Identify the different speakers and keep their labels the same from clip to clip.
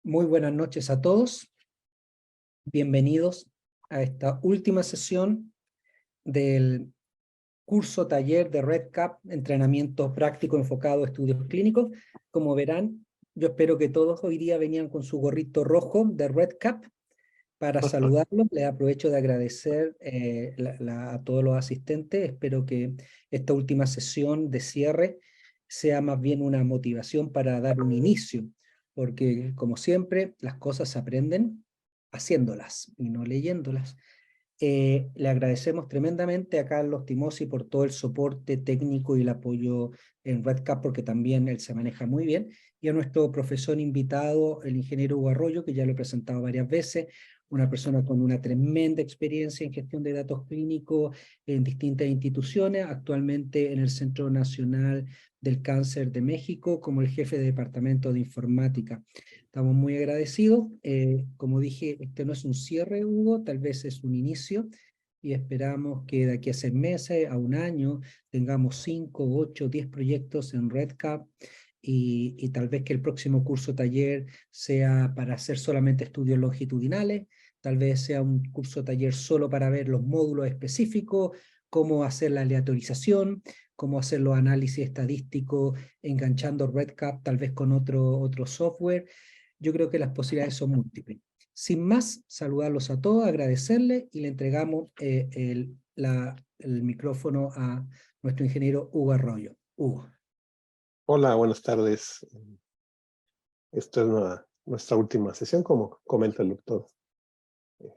Speaker 1: Muy buenas noches a todos. Bienvenidos a esta última sesión del curso taller de REDCap, entrenamiento práctico enfocado a estudios clínicos. Como verán, yo espero que todos hoy día venían con su gorrito rojo de REDCap. Para saludarlos, les aprovecho de agradecer a todos los asistentes. Espero que esta última sesión de cierre sea más bien una motivación para dar un inicio, porque como siempre, las cosas se aprenden haciéndolas y no leyéndolas. Le agradecemos tremendamente a Carlos Timosi por todo el soporte técnico y el apoyo en RedCap, porque también él se maneja muy bien, y a nuestro profesor invitado, el ingeniero Hugo Arroyo, que ya lo he presentado varias veces, una persona con una tremenda experiencia en gestión de datos clínicos en distintas instituciones, actualmente en el Centro Nacional del Cáncer de México como el jefe de departamento de informática. Estamos muy agradecidos. Como dije, este no es un cierre, Hugo, tal vez es un inicio y esperamos que de aquí a 6 meses, a un año, tengamos 5, 8, 10 proyectos en RedCap y tal vez que el próximo curso taller sea para hacer solamente estudios longitudinales, tal vez sea un curso taller solo para ver los módulos específicos, cómo hacer la aleatorización, cómo hacer los análisis estadísticos enganchando RedCap tal vez con otro software. Yo creo que las posibilidades son múltiples. Sin más, saludarlos a todos, agradecerles y le entregamos el micrófono a nuestro ingeniero Hugo Arroyo. Hugo.
Speaker 2: Hola, buenas tardes. Esta es nuestra última sesión, como comenta el doctor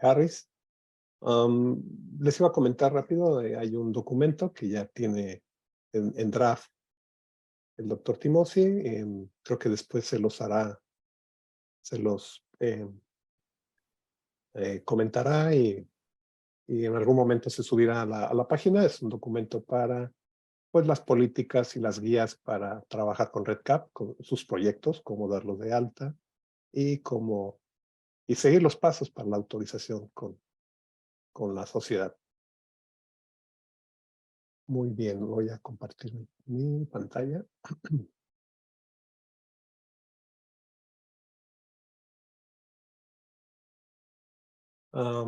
Speaker 2: Harris. Les iba a comentar rápido, hay un documento que ya tiene en draft el doctor Timosi. Creo que después se los comentará y en algún momento se subirá a la página. Es un documento para pues, las políticas y las guías para trabajar con RedCap, con sus proyectos, cómo darlos de alta y seguir los pasos para la autorización con la sociedad. Muy bien, voy a compartir mi pantalla.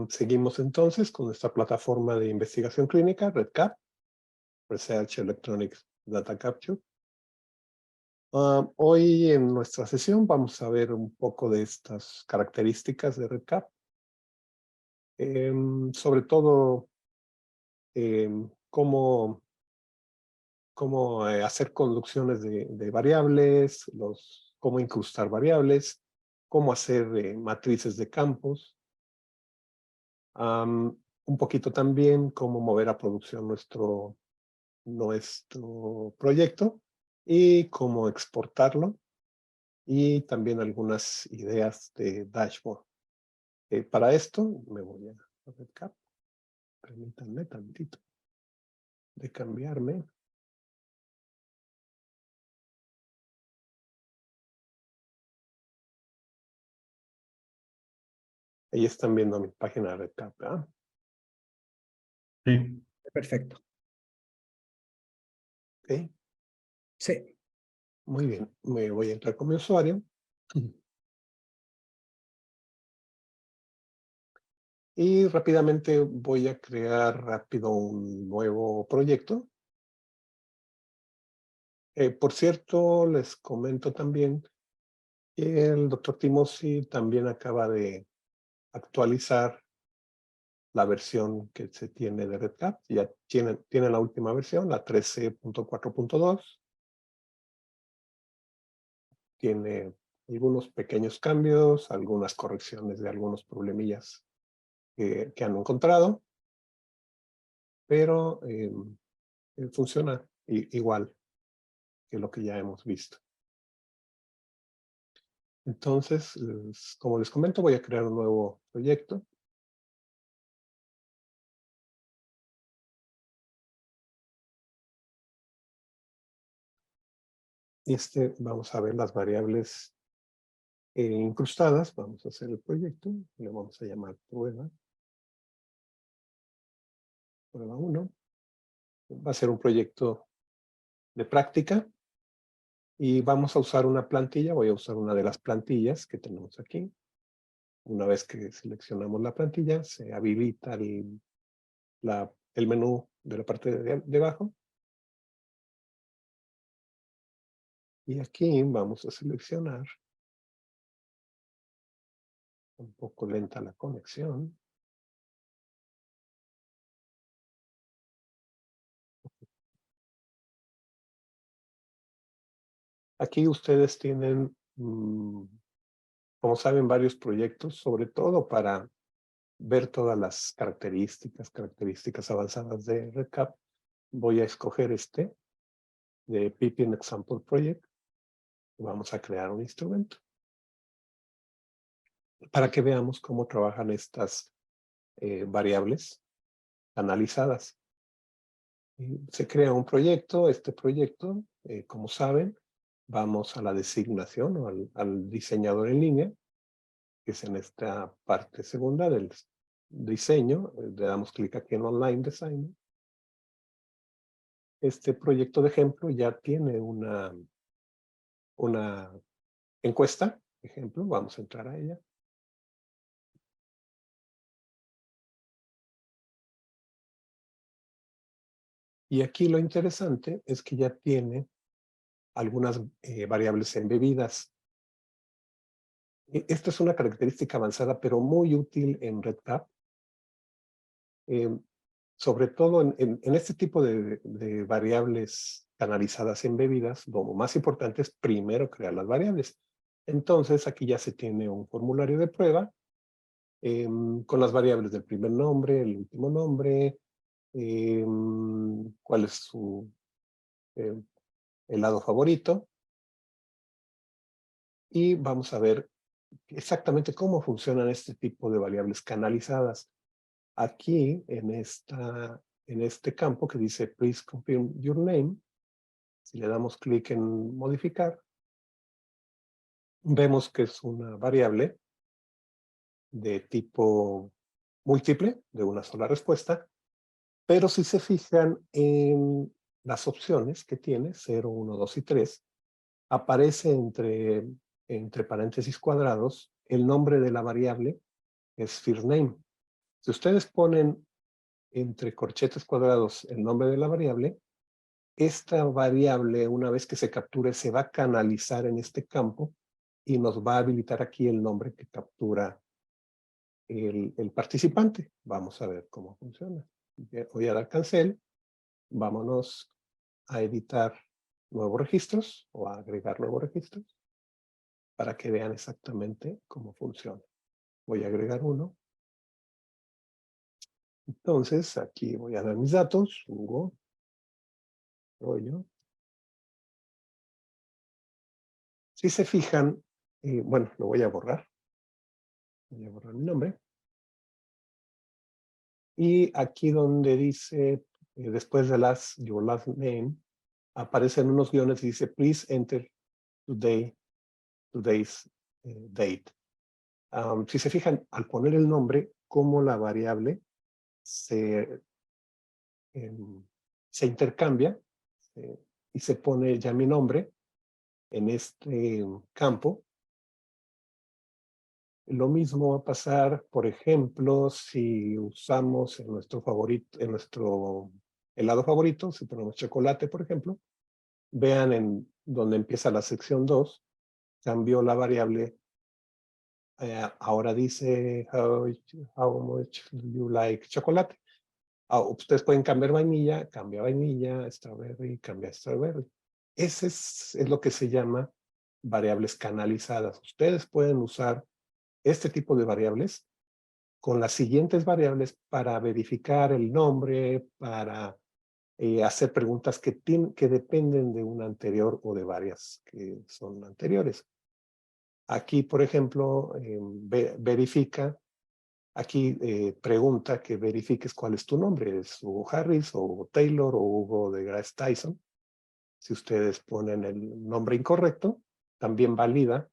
Speaker 2: Seguimos entonces con nuestra plataforma de investigación clínica, RedCap, Research Electronics Data Capture. Hoy en nuestra sesión vamos a ver un poco de estas características de RedCap. Sobre todo, cómo hacer conducciones de variables, cómo incrustar variables, cómo hacer matrices de campos, un poquito también cómo mover a producción nuestro proyecto y cómo exportarlo, y también algunas ideas de dashboard. Para esto me voy a RedCap. Permítanme tantito de cambiarme. Ahí están viendo mi página de RedCap, ¿verdad?
Speaker 1: Sí. Perfecto.
Speaker 2: Ok,
Speaker 1: Sí.
Speaker 2: muy bien. Me voy a entrar con mi usuario. Y rápidamente voy a crear rápido un nuevo proyecto. Por cierto, les comento también que el doctor Timosi también acaba de actualizar la versión que se tiene de RedCap. Ya tiene la última versión, la 13.4.2. Tiene algunos pequeños cambios, algunas correcciones de algunos problemillas que han encontrado, pero funciona igual que lo que ya hemos visto. Entonces, como les comento, voy a crear un nuevo proyecto. Y vamos a ver las variables incrustadas. Vamos a hacer el proyecto. Le vamos a llamar prueba. Prueba 1. Va a ser un proyecto de práctica. Y vamos a usar una plantilla, voy a usar una de las plantillas que tenemos aquí. Una vez que seleccionamos la plantilla, se habilita el menú de la parte de abajo. Y aquí vamos a seleccionar. Un poco lenta la conexión. Aquí ustedes tienen, como saben, varios proyectos, sobre todo para ver todas las características avanzadas de REDCap. Voy a escoger este, de Pippin Example Project. Vamos a crear un instrumento para que veamos cómo trabajan estas variables analizadas. Se crea un proyecto, este proyecto, como saben, vamos a la designación o al diseñador en línea, que es en esta parte segunda del diseño. Le damos clic aquí en Online Design. Este proyecto de ejemplo ya tiene una encuesta, ejemplo, vamos a entrar a ella. Y aquí lo interesante es que ya tiene algunas variables embebidas. Esta es una característica avanzada, pero muy útil en REDCap. Sobre todo en este tipo de variables canalizadas embebidas, lo más importante es primero crear las variables. Entonces, aquí ya se tiene un formulario de prueba con las variables del primer nombre, el último nombre, cuál es su helado favorito. Y vamos a ver exactamente cómo funcionan este tipo de variables canalizadas. Aquí, en este campo que dice Please confirm your name, si le damos clic en modificar, vemos que es una variable de tipo múltiple, de una sola respuesta, pero si se fijan en las opciones que tiene, 0, 1, 2 y 3, aparece entre paréntesis cuadrados el nombre de la variable, es first name. Si ustedes ponen entre corchetes cuadrados el nombre de la variable, esta variable, una vez que se capture, se va a canalizar en este campo y nos va a habilitar aquí el nombre que captura el participante. Vamos a ver cómo funciona. Voy a dar cancel. Vámonos a editar nuevos registros o a agregar nuevos registros para que vean exactamente cómo funciona. Voy a agregar uno. Entonces, aquí voy a dar mis datos. Hugo Rollo. Si se fijan, bueno, lo voy a borrar. Voy a borrar mi nombre. Y aquí donde dice, después de your last name, aparecen unos guiones y dice, please enter today's date. Si se fijan, al poner el nombre, como la variable se intercambia y se pone ya mi nombre en este campo. Lo mismo va a pasar, por ejemplo, si usamos en nuestro helado favorito, si ponemos chocolate, por ejemplo, vean en donde empieza la sección 2, cambió la variable, ahora dice how much do you like chocolate. Ustedes pueden cambiar vainilla, cambia vainilla, strawberry, cambia strawberry. Ese es lo que se llama variables canalizadas. Ustedes pueden usar este tipo de variables con las siguientes variables para verificar el nombre, para hacer preguntas que dependen de una anterior o de varias que son anteriores. Aquí, por ejemplo, verifica, aquí pregunta que verifiques cuál es tu nombre. ¿Es Hugo Harris o Hugo Taylor o Hugo deGrasse Tyson? Si ustedes ponen el nombre incorrecto, también valida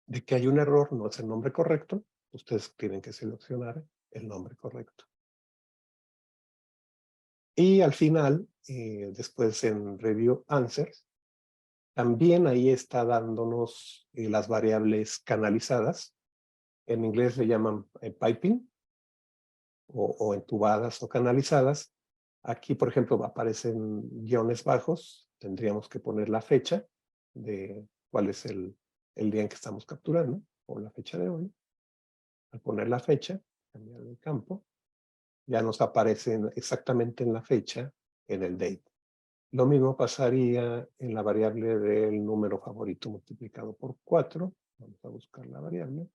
Speaker 2: de que hay un error, no es el nombre correcto. Ustedes tienen que seleccionar el nombre correcto. Y al final, después en Review Answers, También ahí está dándonos las variables canalizadas. En inglés le llaman piping, o entubadas o canalizadas. Aquí, por ejemplo, aparecen guiones bajos. Tendríamos que poner la fecha de cuál es el día en que estamos capturando, o la fecha de hoy. Al poner la fecha, cambiar el campo, ya nos aparecen exactamente en la fecha, en el date. Lo mismo pasaría en la variable del número favorito multiplicado por 4. Vamos a buscar la variable.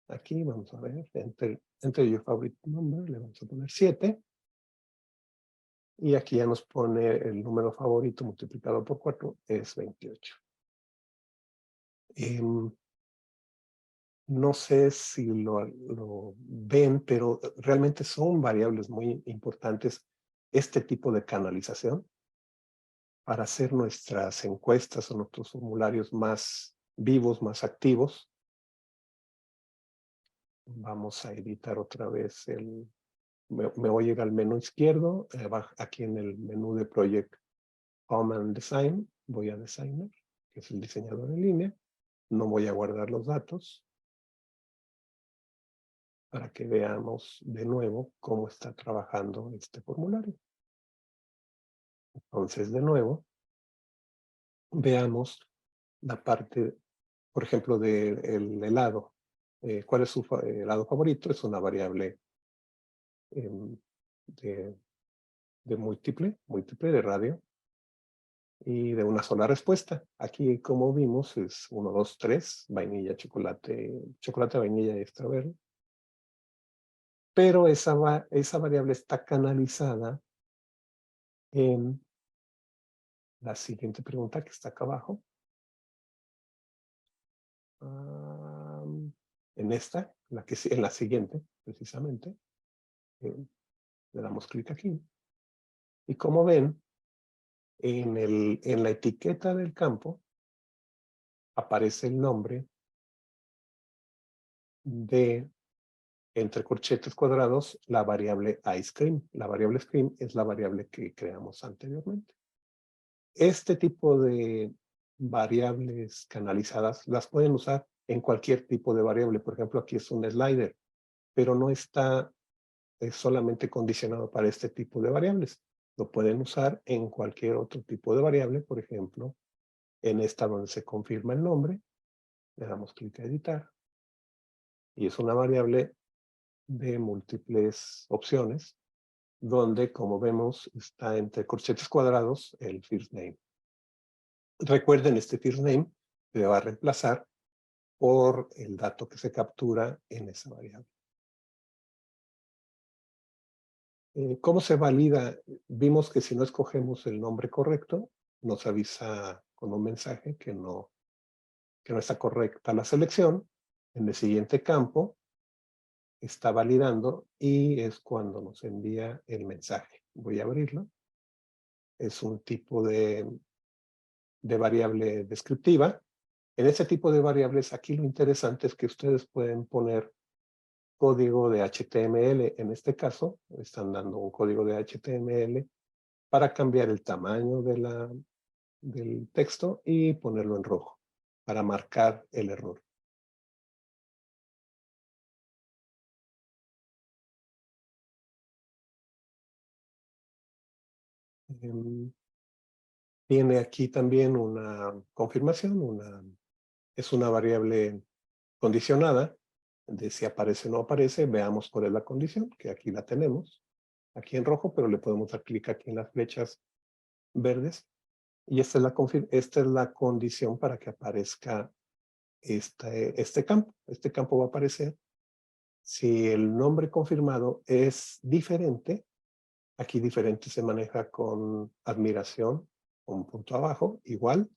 Speaker 2: Aquí vamos a ver, enter your favorite number, le vamos a poner 7. Y aquí ya nos pone el número favorito multiplicado por 4, es 28. No sé si lo ven, pero realmente son variables muy importantes este tipo de canalización para hacer nuestras encuestas o nuestros formularios más vivos, más activos. Vamos a editar otra vez me voy a ir al menú izquierdo, aquí en el menú de Project Home and Design, voy a Designer, que es el diseñador en línea. No voy a guardar los datos para que veamos de nuevo cómo está trabajando este formulario. Entonces, de nuevo, veamos la parte, por ejemplo, del helado. ¿Cuál es su helado favorito? Es una variable de múltiple de radio, y de una sola respuesta. Aquí, como vimos, es 1, 2, 3, vainilla, chocolate, vainilla y extra verde. Pero esa variable está canalizada en la siguiente pregunta que está acá abajo. En esta, en la siguiente, precisamente. Le damos clic aquí. Y como ven, en la etiqueta del campo aparece el nombre de, entre corchetes cuadrados, la variable ice cream. La variable ice cream es la variable que creamos anteriormente. Este tipo de variables canalizadas las pueden usar en cualquier tipo de variable. Por ejemplo, aquí es un slider, pero no está solamente condicionado para este tipo de variables. Lo pueden usar en cualquier otro tipo de variable. Por ejemplo, en esta donde se confirma el nombre, le damos clic a editar. Y es una variable de múltiples opciones, donde, como vemos, está entre corchetes cuadrados el first name. Recuerden, este first name se va a reemplazar por el dato que se captura en esa variable. ¿Cómo se valida? Vimos que si no escogemos el nombre correcto, nos avisa con un mensaje que no está correcta la selección. En el siguiente campo está validando y es cuando nos envía el mensaje. Voy a abrirlo. Es un tipo de variable descriptiva. En ese tipo de variables, aquí lo interesante es que ustedes pueden poner código de HTML. En este caso, están dando un código de HTML para cambiar el tamaño del texto y ponerlo en rojo, para marcar el error. Tiene aquí también una confirmación, es una variable condicionada, de si aparece o no aparece. Veamos cuál es la condición, que aquí la tenemos, aquí en rojo, pero le podemos dar clic aquí en las flechas verdes. Y esta es la condición para que aparezca este campo. Este campo va a aparecer si el nombre confirmado es diferente. Aquí diferente se maneja con admiración, con un punto abajo, igual.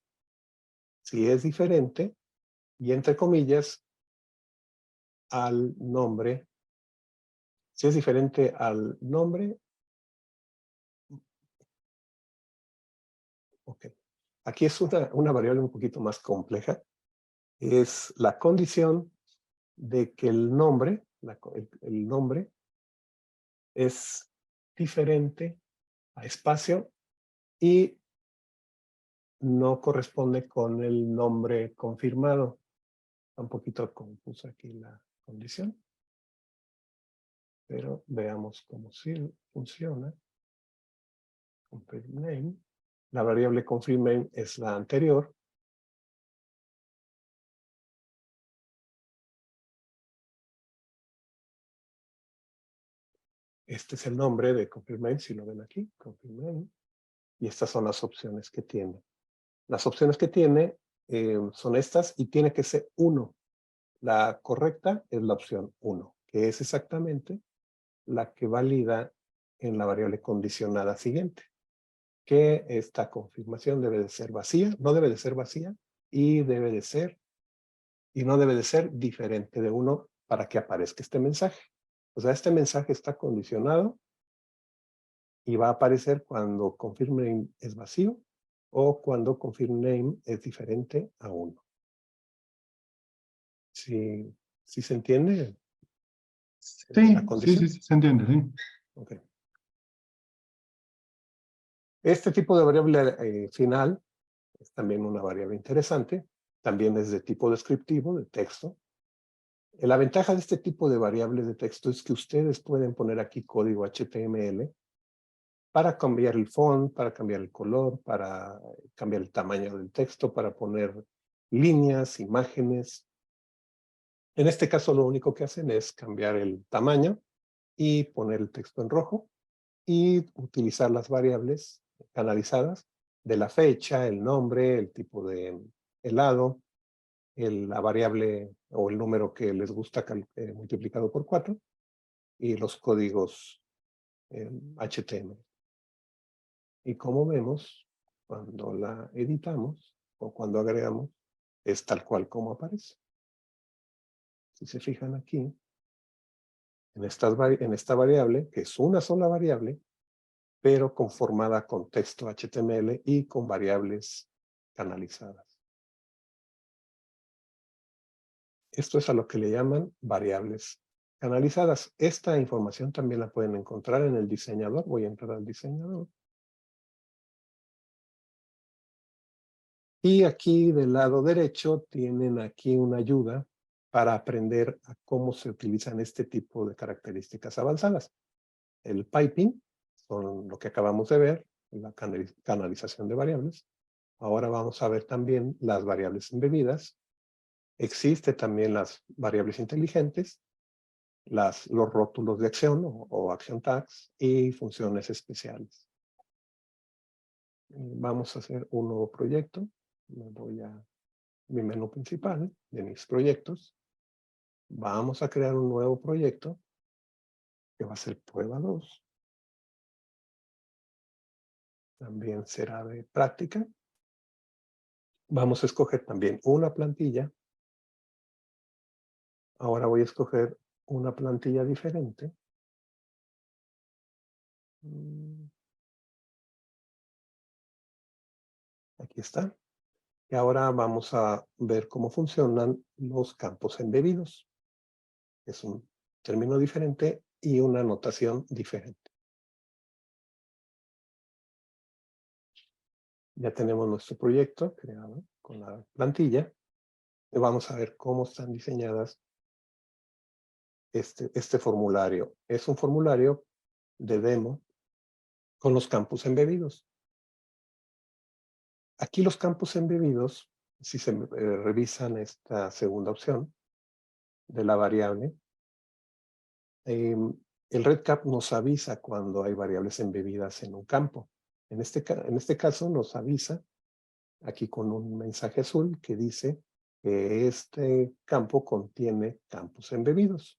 Speaker 2: Si es diferente, y entre comillas, al nombre. Si es diferente al nombre, ok. Aquí es una variable un poquito más compleja. Es la condición de que el nombre, el nombre es diferente a espacio y no corresponde con el nombre confirmado. Está un poquito confusa aquí la condición. Pero veamos cómo funciona. Confirm name. La variable confirm name es la anterior. Este es el nombre de confirm name, si lo ven aquí, confirm name. Y estas son las opciones que tiene. Las opciones que tiene son estas y tiene que ser 1. La correcta es la opción 1, que es exactamente la que valida en la variable condicionada siguiente, que esta confirmación debe de ser vacía, no debe de ser vacía, y no debe de ser diferente de 1 para que aparezca este mensaje. O sea, este mensaje está condicionado y va a aparecer cuando confirm name es vacío o cuando confirm name es diferente a 1. ¿Sí se entiende la
Speaker 3: Sí,
Speaker 2: condición?
Speaker 3: se entiende, sí.
Speaker 2: Okay. Este tipo de variable final es también una variable interesante. También es de tipo descriptivo, de texto. La ventaja de este tipo de variables de texto es que ustedes pueden poner aquí código HTML para cambiar el font, para cambiar el color, para cambiar el tamaño del texto, para poner líneas, imágenes. En este caso lo único que hacen es cambiar el tamaño y poner el texto en rojo y utilizar las variables canalizadas de la fecha, el nombre, el tipo de helado, la variable o el número que les gusta multiplicado por 4 y los códigos HTML. Y como vemos, cuando la editamos o cuando agregamos, es tal cual como aparece. Si se fijan aquí, en esta variable, que es una sola variable, pero conformada con texto HTML y con variables canalizadas. Esto es a lo que le llaman variables canalizadas. Esta información también la pueden encontrar en el diseñador. Voy a entrar al diseñador. Y aquí del lado derecho tienen aquí una ayuda para aprender a cómo se utilizan este tipo de características avanzadas. El piping, son lo que acabamos de ver, la canalización de variables. Ahora vamos a ver también las variables embebidas. Existe también las variables inteligentes, los rótulos de acción o action tags y funciones especiales. Vamos a hacer un nuevo proyecto. Me voy a mi menú principal de mis proyectos. Vamos a crear un nuevo proyecto que va a ser prueba 2. También será de práctica. Vamos a escoger también una plantilla. Ahora voy a escoger una plantilla diferente. Aquí está. Y ahora vamos a ver cómo funcionan los campos embebidos. Es un término diferente y una notación diferente. Ya tenemos nuestro proyecto creado con la plantilla. Y vamos a ver cómo están diseñadas este formulario. Es un formulario de demo con los campos embebidos. Aquí los campos embebidos, si se revisan esta segunda opción de la variable, el REDCap nos avisa cuando hay variables embebidas en un campo. En este caso nos avisa aquí con un mensaje azul que dice que este campo contiene campos embebidos.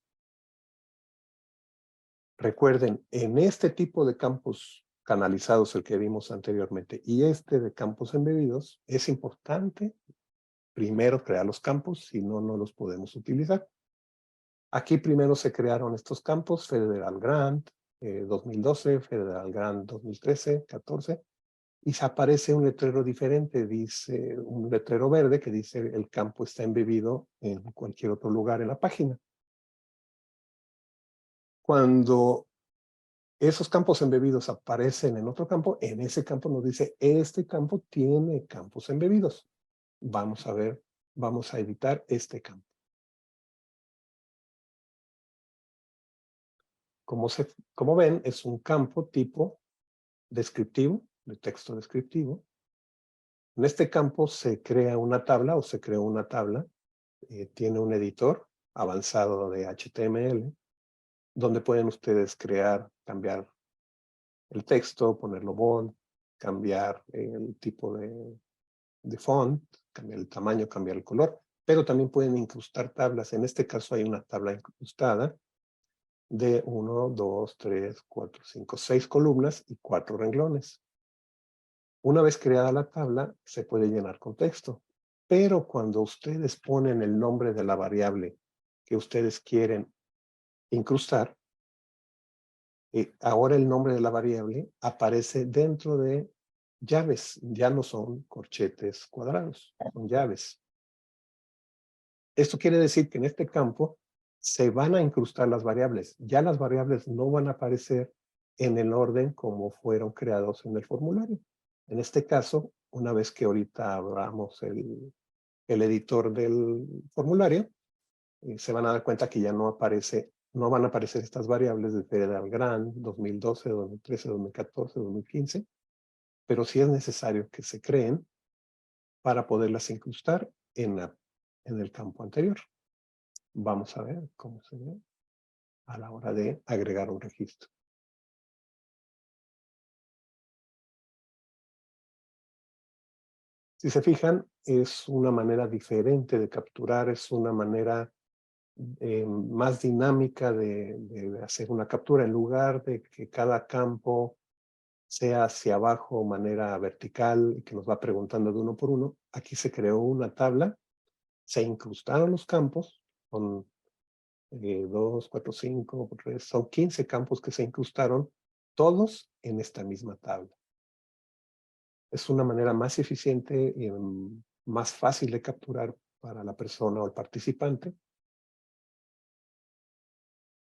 Speaker 2: Recuerden, en este tipo de campos canalizados, el que vimos anteriormente, y este de campos embebidos, es importante primero crear los campos, si no, no los podemos utilizar. Aquí primero se crearon estos campos, Federal Grant 2012, Federal Grant 2013, 14, y se aparece un letrero diferente, dice un letrero verde que dice el campo está embebido en cualquier otro lugar en la página. Cuando Esos campos embebidos aparecen en otro campo. En ese campo nos dice, este campo tiene campos embebidos. Vamos a ver, vamos a editar este campo. Como ven, es un campo tipo descriptivo, de texto descriptivo. En este campo se crea una tabla o se creó una tabla. Tiene un editor avanzado de HTML, donde pueden ustedes crear, cambiar el texto, ponerlo bold, cambiar el tipo de font, cambiar el tamaño, cambiar el color, pero también pueden incrustar tablas. En este caso hay una tabla incrustada de 1, 2, 3, 4, 5, 6 columnas y 4 renglones. Una vez creada la tabla, se puede llenar con texto, pero cuando ustedes ponen el nombre de la variable que ustedes quieren incrustar, ahora el nombre de la variable aparece dentro de llaves. Ya no son corchetes cuadrados, son llaves. Esto quiere decir que en este campo se van a incrustar las variables. Ya las variables no van a aparecer en el orden como fueron creados en el formulario. En este caso, una vez que ahorita abramos el editor del formulario, se van a dar cuenta que ya no van a aparecer estas variables de Federal Grant 2012, 2013, 2014, 2015, pero sí es necesario que se creen para poderlas incrustar en el campo anterior. Vamos a ver cómo se ve a la hora de agregar un registro. Si se fijan, es una manera diferente de capturar, es una manera más dinámica de hacer una captura. En lugar de que cada campo sea hacia abajo, manera vertical, y que nos va preguntando de uno por uno, aquí se creó una tabla, se incrustaron los campos, con 2, 4, 5, 3, son 15 campos que se incrustaron, todos en esta misma tabla. Es una manera más eficiente y más fácil de capturar para la persona o el participante.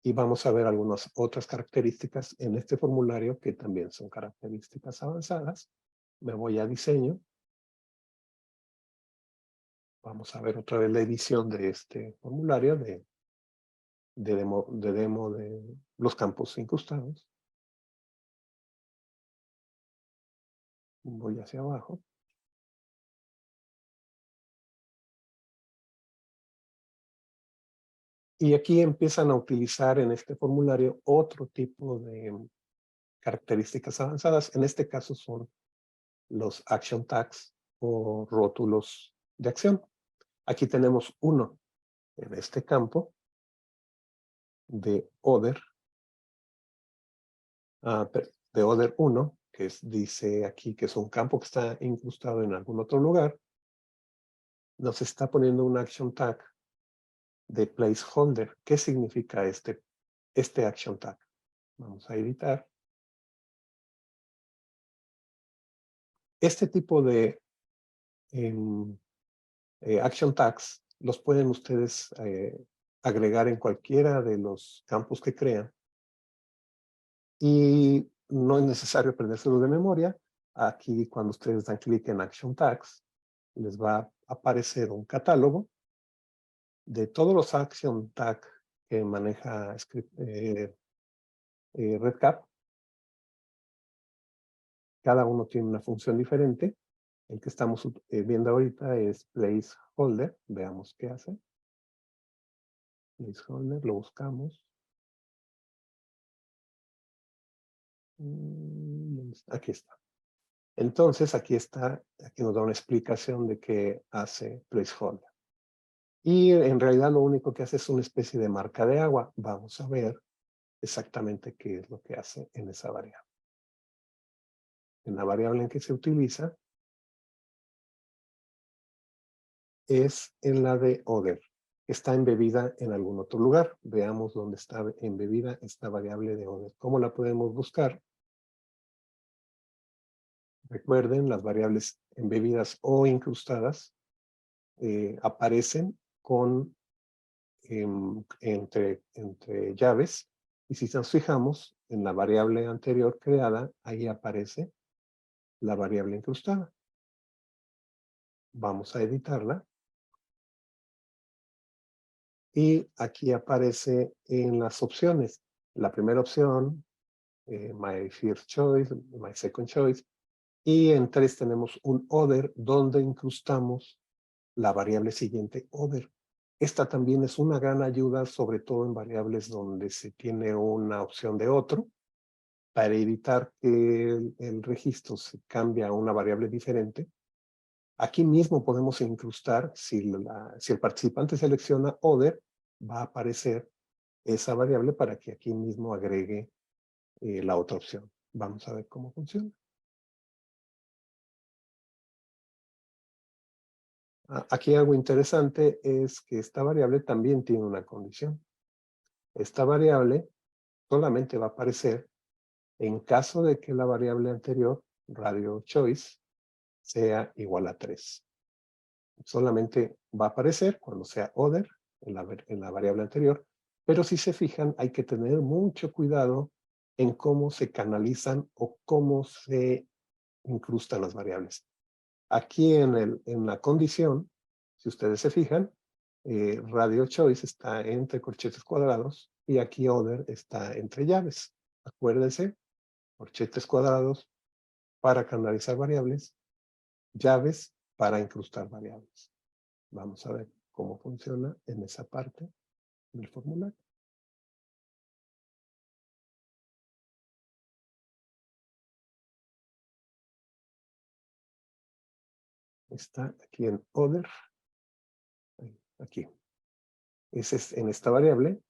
Speaker 2: Y vamos a ver algunas otras características en este formulario que también son características avanzadas. Me voy a diseño. Vamos a ver otra vez la edición de este formulario de demo de los campos incrustados. Voy hacia abajo. Y aquí empiezan a utilizar en este formulario otro tipo de características avanzadas. En este caso son los action tags o rótulos de acción. Aquí tenemos uno en este campo de Other, de Other 1, que dice aquí que es un campo que está incrustado en algún otro lugar. Nos está poniendo un action tag de placeholder. ¿Qué significa este action tag? Vamos a editar. Este tipo de action tags los pueden ustedes agregar en cualquiera de los campos que crean. Y no es necesario aprendérselo de memoria. Aquí, cuando ustedes dan clic en Action Tags, les va a aparecer un catálogo de todos los Action Tags que maneja RedCap. Cada uno tiene una función diferente. El que estamos viendo ahorita es Placeholder. Veamos qué hace. Placeholder, lo buscamos. Aquí está. Entonces, aquí nos da una explicación de qué hace Placeholder. Y en realidad lo único que hace es una especie de marca de agua. Vamos a ver exactamente qué es lo que hace en esa variable. En la variable en que se utiliza es en la de Other. Está embebida en algún otro lugar. Veamos dónde está embebida esta variable de Other. ¿Cómo la podemos buscar? Recuerden, las variables embebidas o incrustadas aparecen entre llaves. Y si nos fijamos, en la variable anterior creada, ahí aparece la variable incrustada. Vamos a editarla. Y aquí aparece en las opciones. La primera opción, my first choice, my second choice. Y en 3 tenemos un other donde incrustamos la variable siguiente, other. Esta también es una gran ayuda, sobre todo en variables donde se tiene una opción de otro, para evitar que el registro se cambie a una variable diferente. Aquí mismo podemos incrustar, si el participante selecciona other, va a aparecer esa variable para que aquí mismo agregue la otra opción. Vamos a ver cómo funciona. Aquí algo interesante es que esta variable también tiene una condición. Esta variable solamente va a aparecer en caso de que la variable anterior, radio choice, sea igual a 3. Solamente va a aparecer cuando sea other en la variable anterior, pero si se fijan hay que tener mucho cuidado en cómo se canalizan o cómo se incrustan las variables. Aquí en la condición, si ustedes se fijan, radio choice está entre corchetes cuadrados y aquí other está entre llaves. Acuérdense, corchetes cuadrados para canalizar variables, llaves para incrustar variables. Vamos a ver cómo funciona en esa parte del formulario. Está aquí en other. Aquí. En esta variable,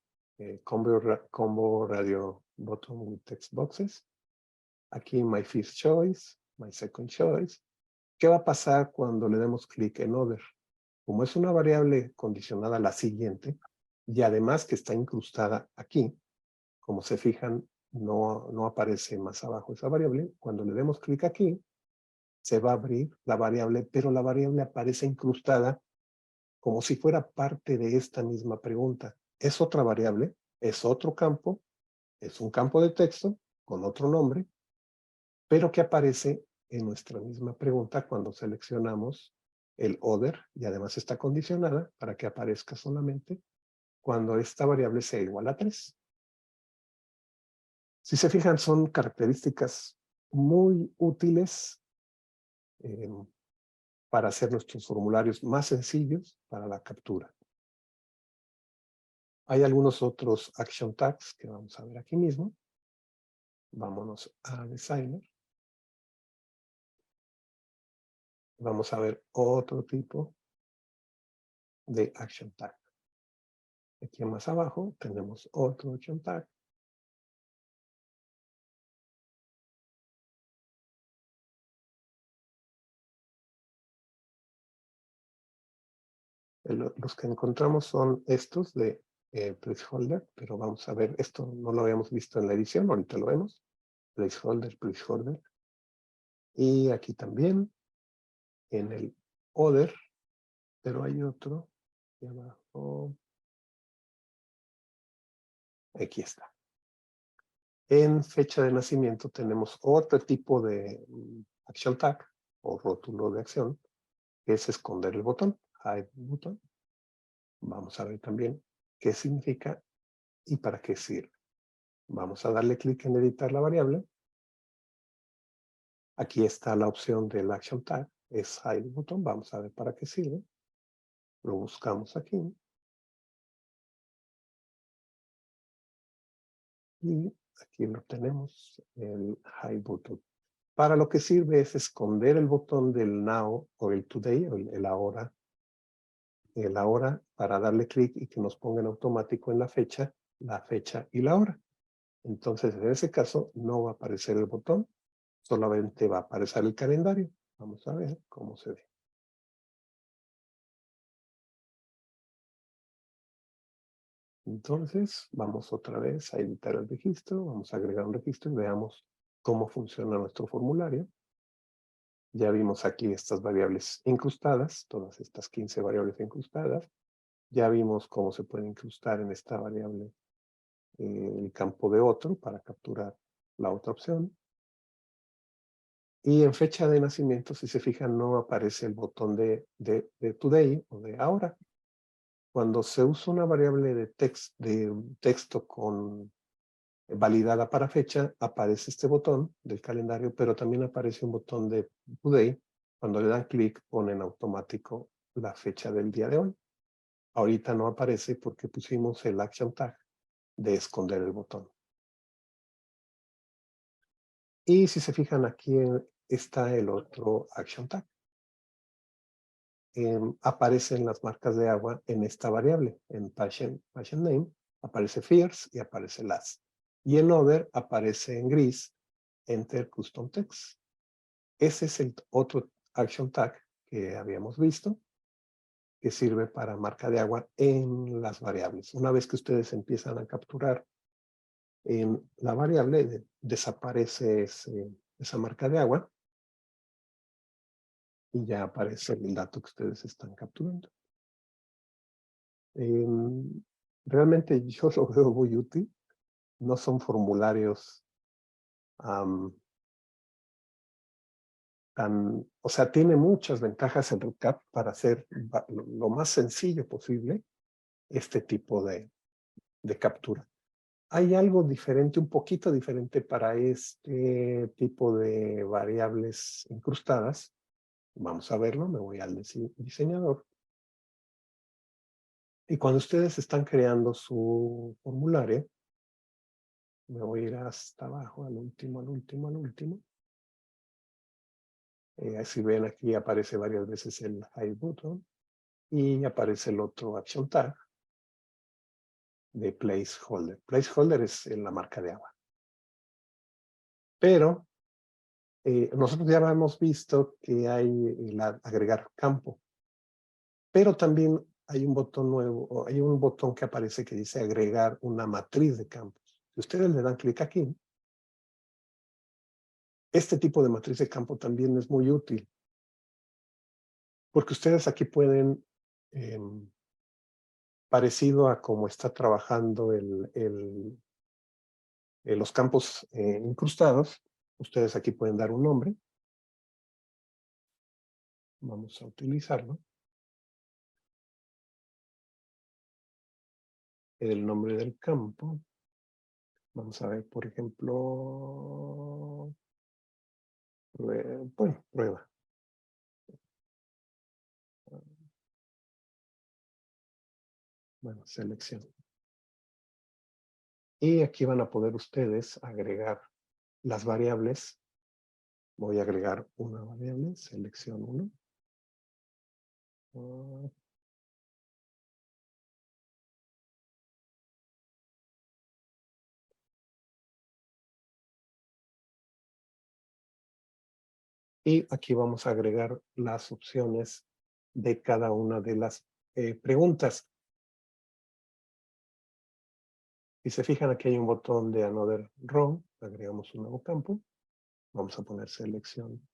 Speaker 2: combo radio button with text boxes. Aquí my first choice, my second choice. ¿Qué va a pasar cuando le demos clic en other? Como es una variable condicionada a la siguiente, y además que está incrustada aquí, como se fijan, no aparece más abajo esa variable. Cuando le demos clic aquí, se va a abrir la variable, pero la variable aparece incrustada como si fuera parte de esta misma pregunta. Es otra variable, es otro campo, es un campo de texto con otro nombre, pero que aparece en nuestra misma pregunta cuando seleccionamos el other y además está condicionada para que aparezca solamente cuando esta variable sea igual a 3. Si se fijan, son características muy útiles para hacer nuestros formularios más sencillos para la captura. Hay algunos otros action tags que vamos a ver aquí mismo. Vámonos a Designer. Vamos a ver otro tipo de action tag. Aquí más abajo tenemos otro action tag. Los que encontramos son estos de placeholder, pero vamos a ver, esto no lo habíamos visto en la edición, ahorita lo vemos. Placeholder, placeholder. Y aquí también, en el other, pero hay otro aquí abajo. Aquí está. En fecha de nacimiento tenemos otro tipo de action tag o rótulo de acción, que es esconder el botón, hide button. Vamos a ver también qué significa y para qué sirve. Vamos a darle clic en editar la variable. Aquí está la opción del action tag, es hide button. Vamos a ver para qué sirve. Lo buscamos aquí. Y aquí lo tenemos, el hide button. Para lo que sirve es esconder el botón del now o el today, o el ahora, para darle clic y que nos ponga en automático en la fecha y la hora. Entonces, en ese caso, no va a aparecer el botón, solamente va a aparecer el calendario. Vamos a ver cómo se ve. Entonces, vamos otra vez a editar el registro, vamos a agregar un registro y veamos cómo funciona nuestro formulario. Ya vimos aquí estas variables incrustadas, todas estas 15 variables incrustadas. Ya vimos cómo se puede incrustar en esta variable el campo de otro para capturar la otra opción. Y en fecha de nacimiento, si se fijan, no aparece el botón de today o de ahora. Cuando se usa una variable de texto con validada para fecha, aparece este botón del calendario, pero también aparece un botón de today. Cuando le dan clic, pone en automático la fecha del día de hoy. Ahorita no aparece porque pusimos el action tag de esconder el botón. Y si se fijan, aquí está el otro action tag. Aparecen las marcas de agua en esta variable. En patient name aparece fierce y aparece last. Y en other aparece en gris enter custom text. Ese es el otro action tag que habíamos visto, que sirve para marca de agua en las variables. Una vez que ustedes empiezan a capturar en la variable, desaparece esa marca de agua y ya aparece el dato que ustedes están capturando. Realmente yo lo veo muy útil. No son formularios o sea, tiene muchas ventajas el REDCap para hacer lo más sencillo posible este tipo de captura. Hay algo diferente, un poquito diferente para este tipo de variables incrustadas. Vamos a verlo, me voy al diseñador. Y cuando ustedes están creando su formulario, me voy a ir hasta abajo, al último. Si ven aquí aparece varias veces el hide button y aparece el otro action tag de placeholder. Placeholder es la marca de agua. Pero nosotros ya hemos visto que hay el agregar campo. Pero también hay un botón nuevo, hay un botón que aparece que dice agregar una matriz de campos. Si ustedes le dan clic aquí, este tipo de matriz de campo también es muy útil. Porque ustedes aquí pueden, parecido a cómo está trabajando los campos incrustados, ustedes aquí pueden dar un nombre. Vamos a utilizarlo. El nombre del campo. Vamos a ver, por ejemplo, bueno, prueba. Bueno, selección. Y aquí van a poder ustedes agregar las variables. Voy a agregar una variable, selección 1. Y aquí vamos a agregar las opciones de cada una de las preguntas. Si se fijan, aquí hay un botón de Another Row. Agregamos un nuevo campo. Vamos a poner selección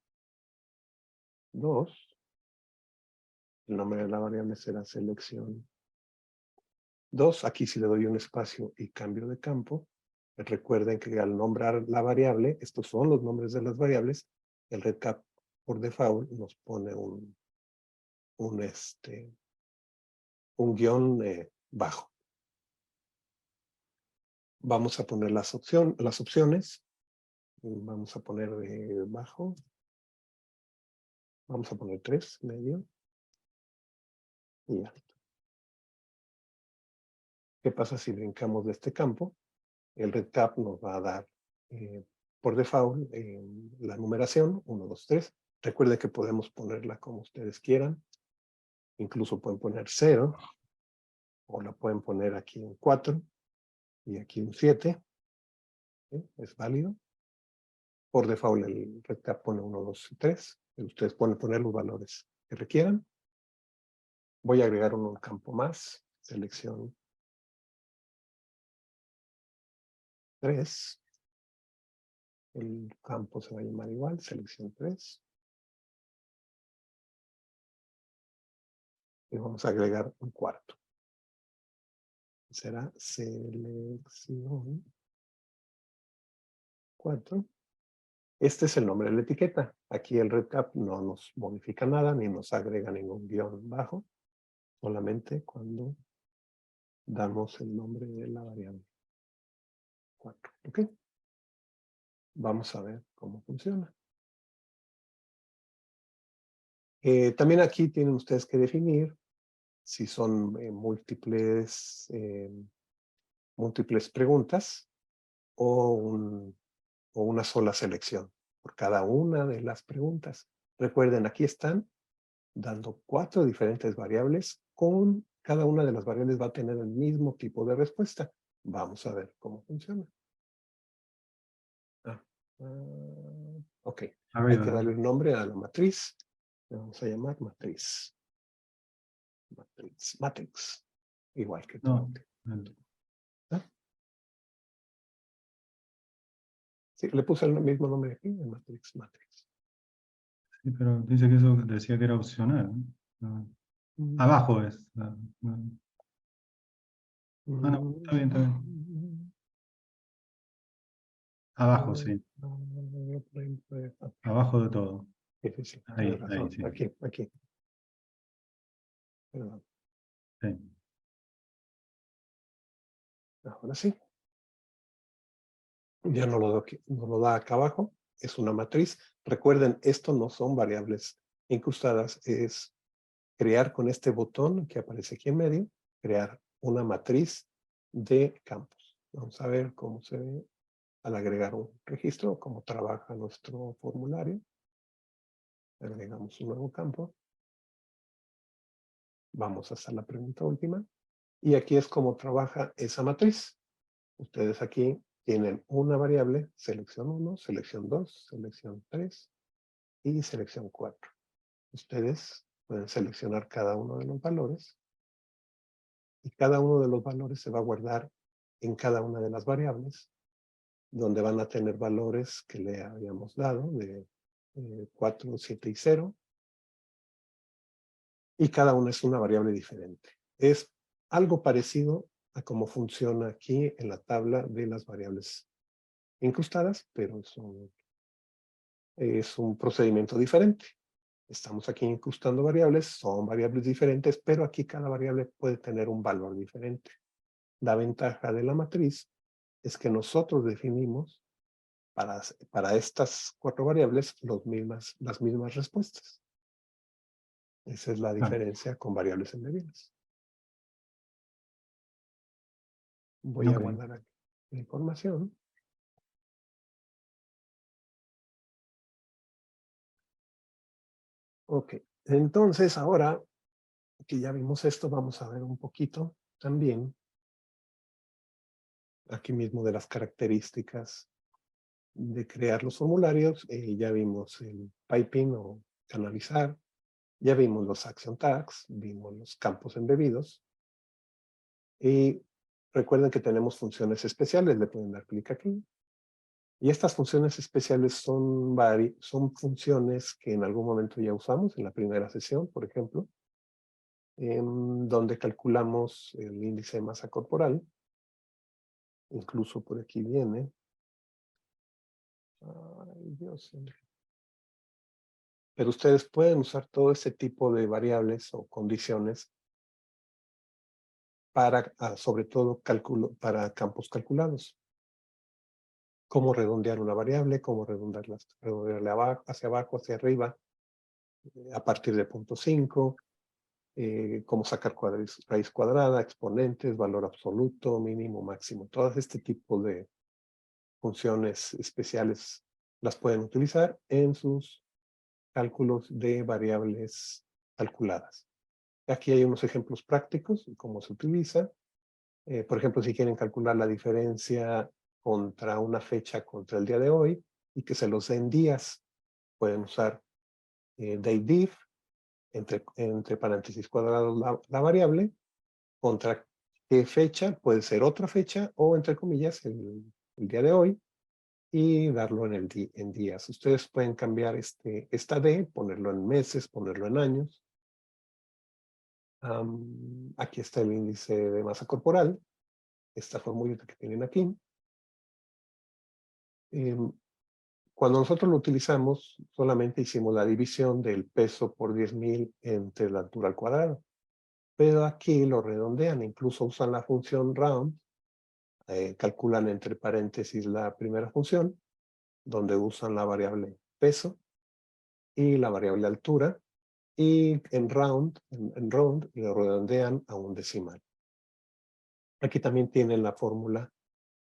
Speaker 2: 2. El nombre de la variable será selección 2. Aquí si le doy un espacio y cambio de campo, recuerden que al nombrar la variable, estos son los nombres de las variables, el REDCap por default nos pone un guión bajo. Vamos a poner las opciones. Vamos a poner bajo. Vamos a poner 3, medio. Y alto. ¿Qué pasa si brincamos de este campo? El REDCap nos va a dar por default la numeración 1, 2, 3. Recuerden que podemos ponerla como ustedes quieran. Incluso pueden poner 0. O la pueden poner aquí un 4. Y aquí un 7. Es válido. Por default el REDCap pone 1, 2 y 3. Ustedes pueden poner los valores que requieran. Voy a agregar un campo más. Selección 3. El campo se va a llamar igual. Selección 3. Y vamos a agregar un cuarto. será selección 4. Este es el nombre de la etiqueta. Aquí el REDCap no nos modifica nada ni nos agrega ningún guión bajo. Solamente cuando damos el nombre de la variable 4. ¿Ok? Vamos a ver cómo funciona. También aquí tienen ustedes que definir si son múltiples preguntas o una sola selección por cada una de las preguntas. Recuerden, aquí están dando 4 diferentes variables. Con cada una de las variables va a tener el mismo tipo de respuesta. Vamos a ver cómo funciona. Ok, hay que darle un nombre a la matriz. Le vamos a llamar matriz. Matrix. Igual que todo. ¿Ah? Sí, le puse el mismo nombre aquí, matrix.
Speaker 3: Sí, pero dice que eso decía que era opcional, ¿no? Abajo es. Está bien, está bien. Abajo, sí. Abajo de todo.
Speaker 2: Sí,
Speaker 3: Ahí, ahí, sí.
Speaker 2: Aquí. Perdón.
Speaker 3: Sí.
Speaker 2: Ahora sí. Ya no lo da acá abajo. Es una matriz. Recuerden, esto no son variables incrustadas. Es crear con este botón que aparece aquí en medio, crear una matriz de campos. Vamos a ver cómo se ve al agregar un registro, cómo trabaja nuestro formulario. Agregamos un nuevo campo. Vamos a hacer la pregunta última. Y aquí es cómo trabaja esa matriz. Ustedes aquí tienen una variable, selección 1, selección 2, selección 3 y selección 4. Ustedes pueden seleccionar cada uno de los valores y cada uno de los valores se va a guardar en cada una de las variables, donde van a tener valores que le habíamos dado de 4, 7 y 0. Y cada una es una variable diferente. Es algo parecido a cómo funciona aquí en la tabla de las variables incrustadas, pero es un procedimiento diferente. Estamos aquí incrustando variables, son variables diferentes, pero aquí cada variable puede tener un valor diferente. La ventaja de la matriz es que nosotros definimos para estas 4 variables las mismas respuestas. Esa es la diferencia con variables embebidas. Voy a guardar aquí la información. Ok, entonces ahora que ya vimos esto, vamos a ver un poquito también aquí mismo de las características de crear los formularios. Ya vimos el piping o canalizar, ya vimos los action tags, vimos los campos embebidos y recuerden que tenemos funciones especiales, le pueden dar clic aquí. Y estas funciones especiales son funciones que en algún momento ya usamos en la primera sesión, por ejemplo, en donde calculamos el índice de masa corporal. Incluso por aquí viene. Ay, Dios mío. Pero ustedes pueden usar todo ese tipo de variables o condiciones para, sobre todo, para campos calculados. Cómo redondear una variable, cómo redondearla hacia abajo, hacia arriba, a partir de 0.5, cómo sacar raíz cuadrada, exponentes, valor absoluto, mínimo, máximo. Todo este tipo de funciones especiales las pueden utilizar en sus cálculos de variables calculadas. Aquí hay unos ejemplos prácticos de cómo se utiliza. Por ejemplo, si quieren calcular la diferencia contra una fecha contra el día de hoy y que se los den días, pueden usar dateDiff, entre paréntesis cuadrados la variable, contra qué fecha, puede ser otra fecha o entre comillas el día de hoy, y darlo en días. Ustedes pueden cambiar esta D, ponerlo en meses, ponerlo en años. Aquí está el índice de masa corporal. esta formulita que tienen aquí. Cuando nosotros lo utilizamos, solamente hicimos la división del peso por 10.000 entre la altura al cuadrado. Pero aquí lo redondean, incluso usan la función round, calculan entre paréntesis la primera función, donde usan la variable peso y la variable altura, y en round lo redondean a un decimal. Aquí también tienen la fórmula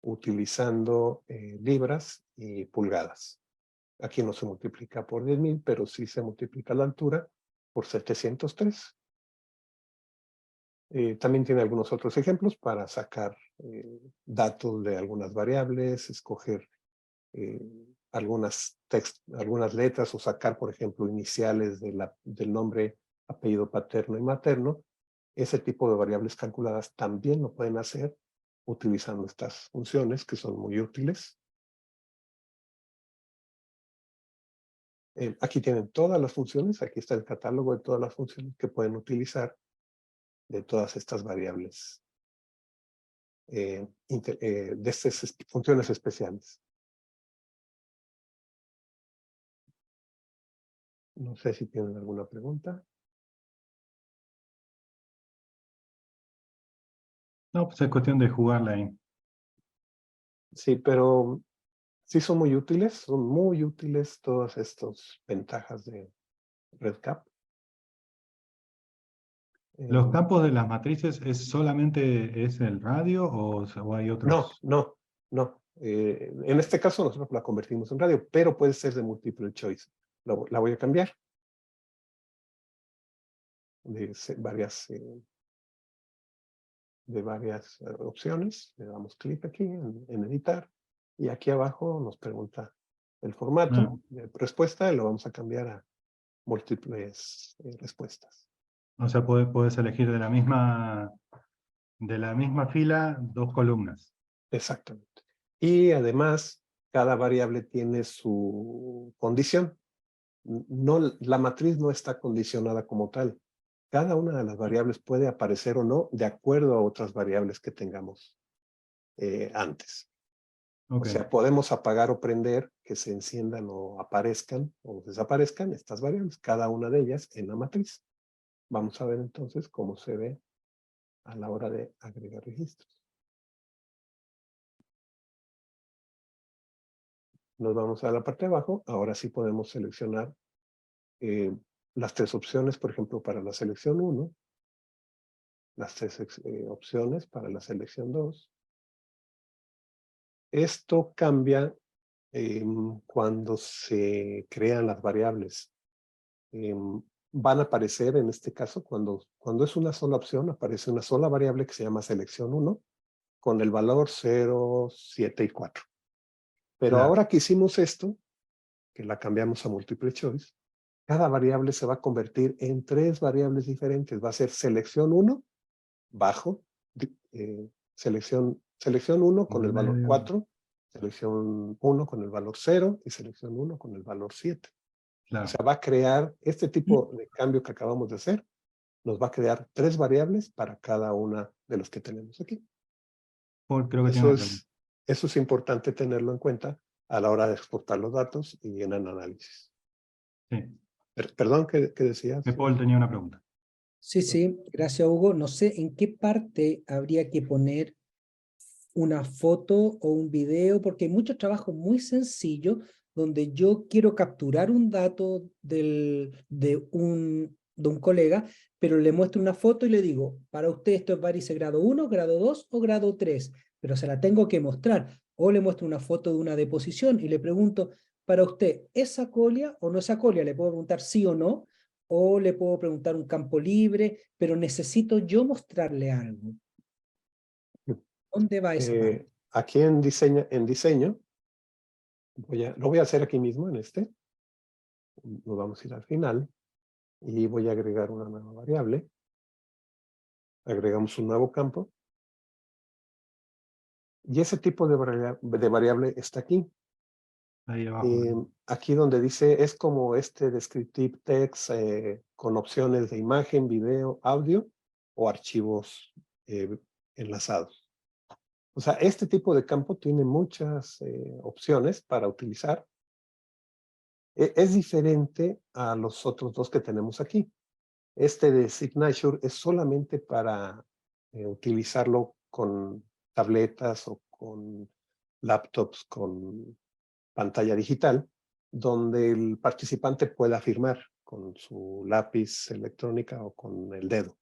Speaker 2: utilizando libras y pulgadas. Aquí no se multiplica por 10.000, pero sí se multiplica la altura por 703. También tiene algunos otros ejemplos para sacar datos de algunas variables, escoger algunas letras o sacar, por ejemplo, iniciales del nombre, apellido paterno y materno. Ese tipo de variables calculadas también lo pueden hacer utilizando estas funciones que son muy útiles. Aquí tienen todas las funciones, aquí está el catálogo de todas las funciones que pueden utilizar de todas estas variables, de estas funciones especiales. No sé si tienen alguna pregunta.
Speaker 3: No, pues es cuestión de jugarla ahí.
Speaker 2: Sí, pero sí son muy útiles todas estas ventajas de RedCap.
Speaker 3: ¿Los campos de las matrices solamente es el radio o hay otros?
Speaker 2: No. En este caso nosotros la convertimos en radio, pero puede ser de multiple choice. La voy a cambiar de varias opciones. Le damos clic aquí en editar y aquí abajo nos pregunta el formato de respuesta y lo vamos a cambiar a múltiples respuestas.
Speaker 3: O sea, puedes elegir de la misma fila 2 columnas.
Speaker 2: Exactamente. Y además, cada variable tiene su condición. No, la matriz no está condicionada como tal. Cada una de las variables puede aparecer o no de acuerdo a otras variables que tengamos antes.
Speaker 3: Okay.
Speaker 2: O sea, podemos apagar o prender, que se enciendan o aparezcan o desaparezcan estas variables, cada una de ellas en la matriz. Vamos a ver entonces cómo se ve a la hora de agregar registros. Nos vamos a la parte de abajo. Ahora sí podemos seleccionar las 3 opciones, por ejemplo, para la selección 1, las 3 opciones para la selección 2. Esto cambia cuando se crean las variables. Van a aparecer, en este caso, cuando es una sola opción, aparece una sola variable que se llama selección 1, con el valor 0, 7 y 4. Pero
Speaker 3: Claro.
Speaker 2: ahora que hicimos esto, que la cambiamos a multiple choice, cada variable se va a convertir en 3 variables diferentes. Va a ser selección 1, bajo, selección 1 con el valor 4, selección 1 con el valor 0 y selección 1 con el valor 7.
Speaker 3: Claro.
Speaker 2: O sea, va a crear este tipo de cambio que acabamos de hacer, nos va a crear 3 variables para cada una de las que tenemos aquí.
Speaker 3: Creo que
Speaker 2: eso es importante tenerlo en cuenta a la hora de exportar los datos y en el análisis.
Speaker 3: Sí.
Speaker 2: Perdón, ¿qué decías?
Speaker 3: Paul tenía una pregunta.
Speaker 1: Sí, gracias Hugo. No sé en qué parte habría que poner una foto o un video, porque hay muchos trabajos muy sencillos donde yo quiero capturar un dato de un colega, pero le muestro una foto y le digo, para usted esto es varice grado 1, grado 2 o grado 3, pero se la tengo que mostrar. O le muestro una foto de una deposición y le pregunto, para usted, ¿es sacolia o no es sacolia? Le puedo preguntar sí o no, o le puedo preguntar un campo libre, pero necesito yo mostrarle algo. ¿Dónde va esa parte?
Speaker 2: Aquí en diseño, lo voy a hacer aquí mismo en este. Nos vamos a ir al final y voy a agregar una nueva variable. Agregamos un nuevo campo. Y ese tipo de variable está aquí.
Speaker 3: Ahí abajo.
Speaker 2: Aquí donde dice, es como este descriptive text con opciones de imagen, video, audio o archivos enlazados. O sea, este tipo de campo tiene muchas opciones para utilizar. Es diferente a los otros dos que tenemos aquí. Este de Signature es solamente para utilizarlo con tabletas o con laptops con pantalla digital, donde el participante pueda firmar con su lápiz electrónica o con el dedo.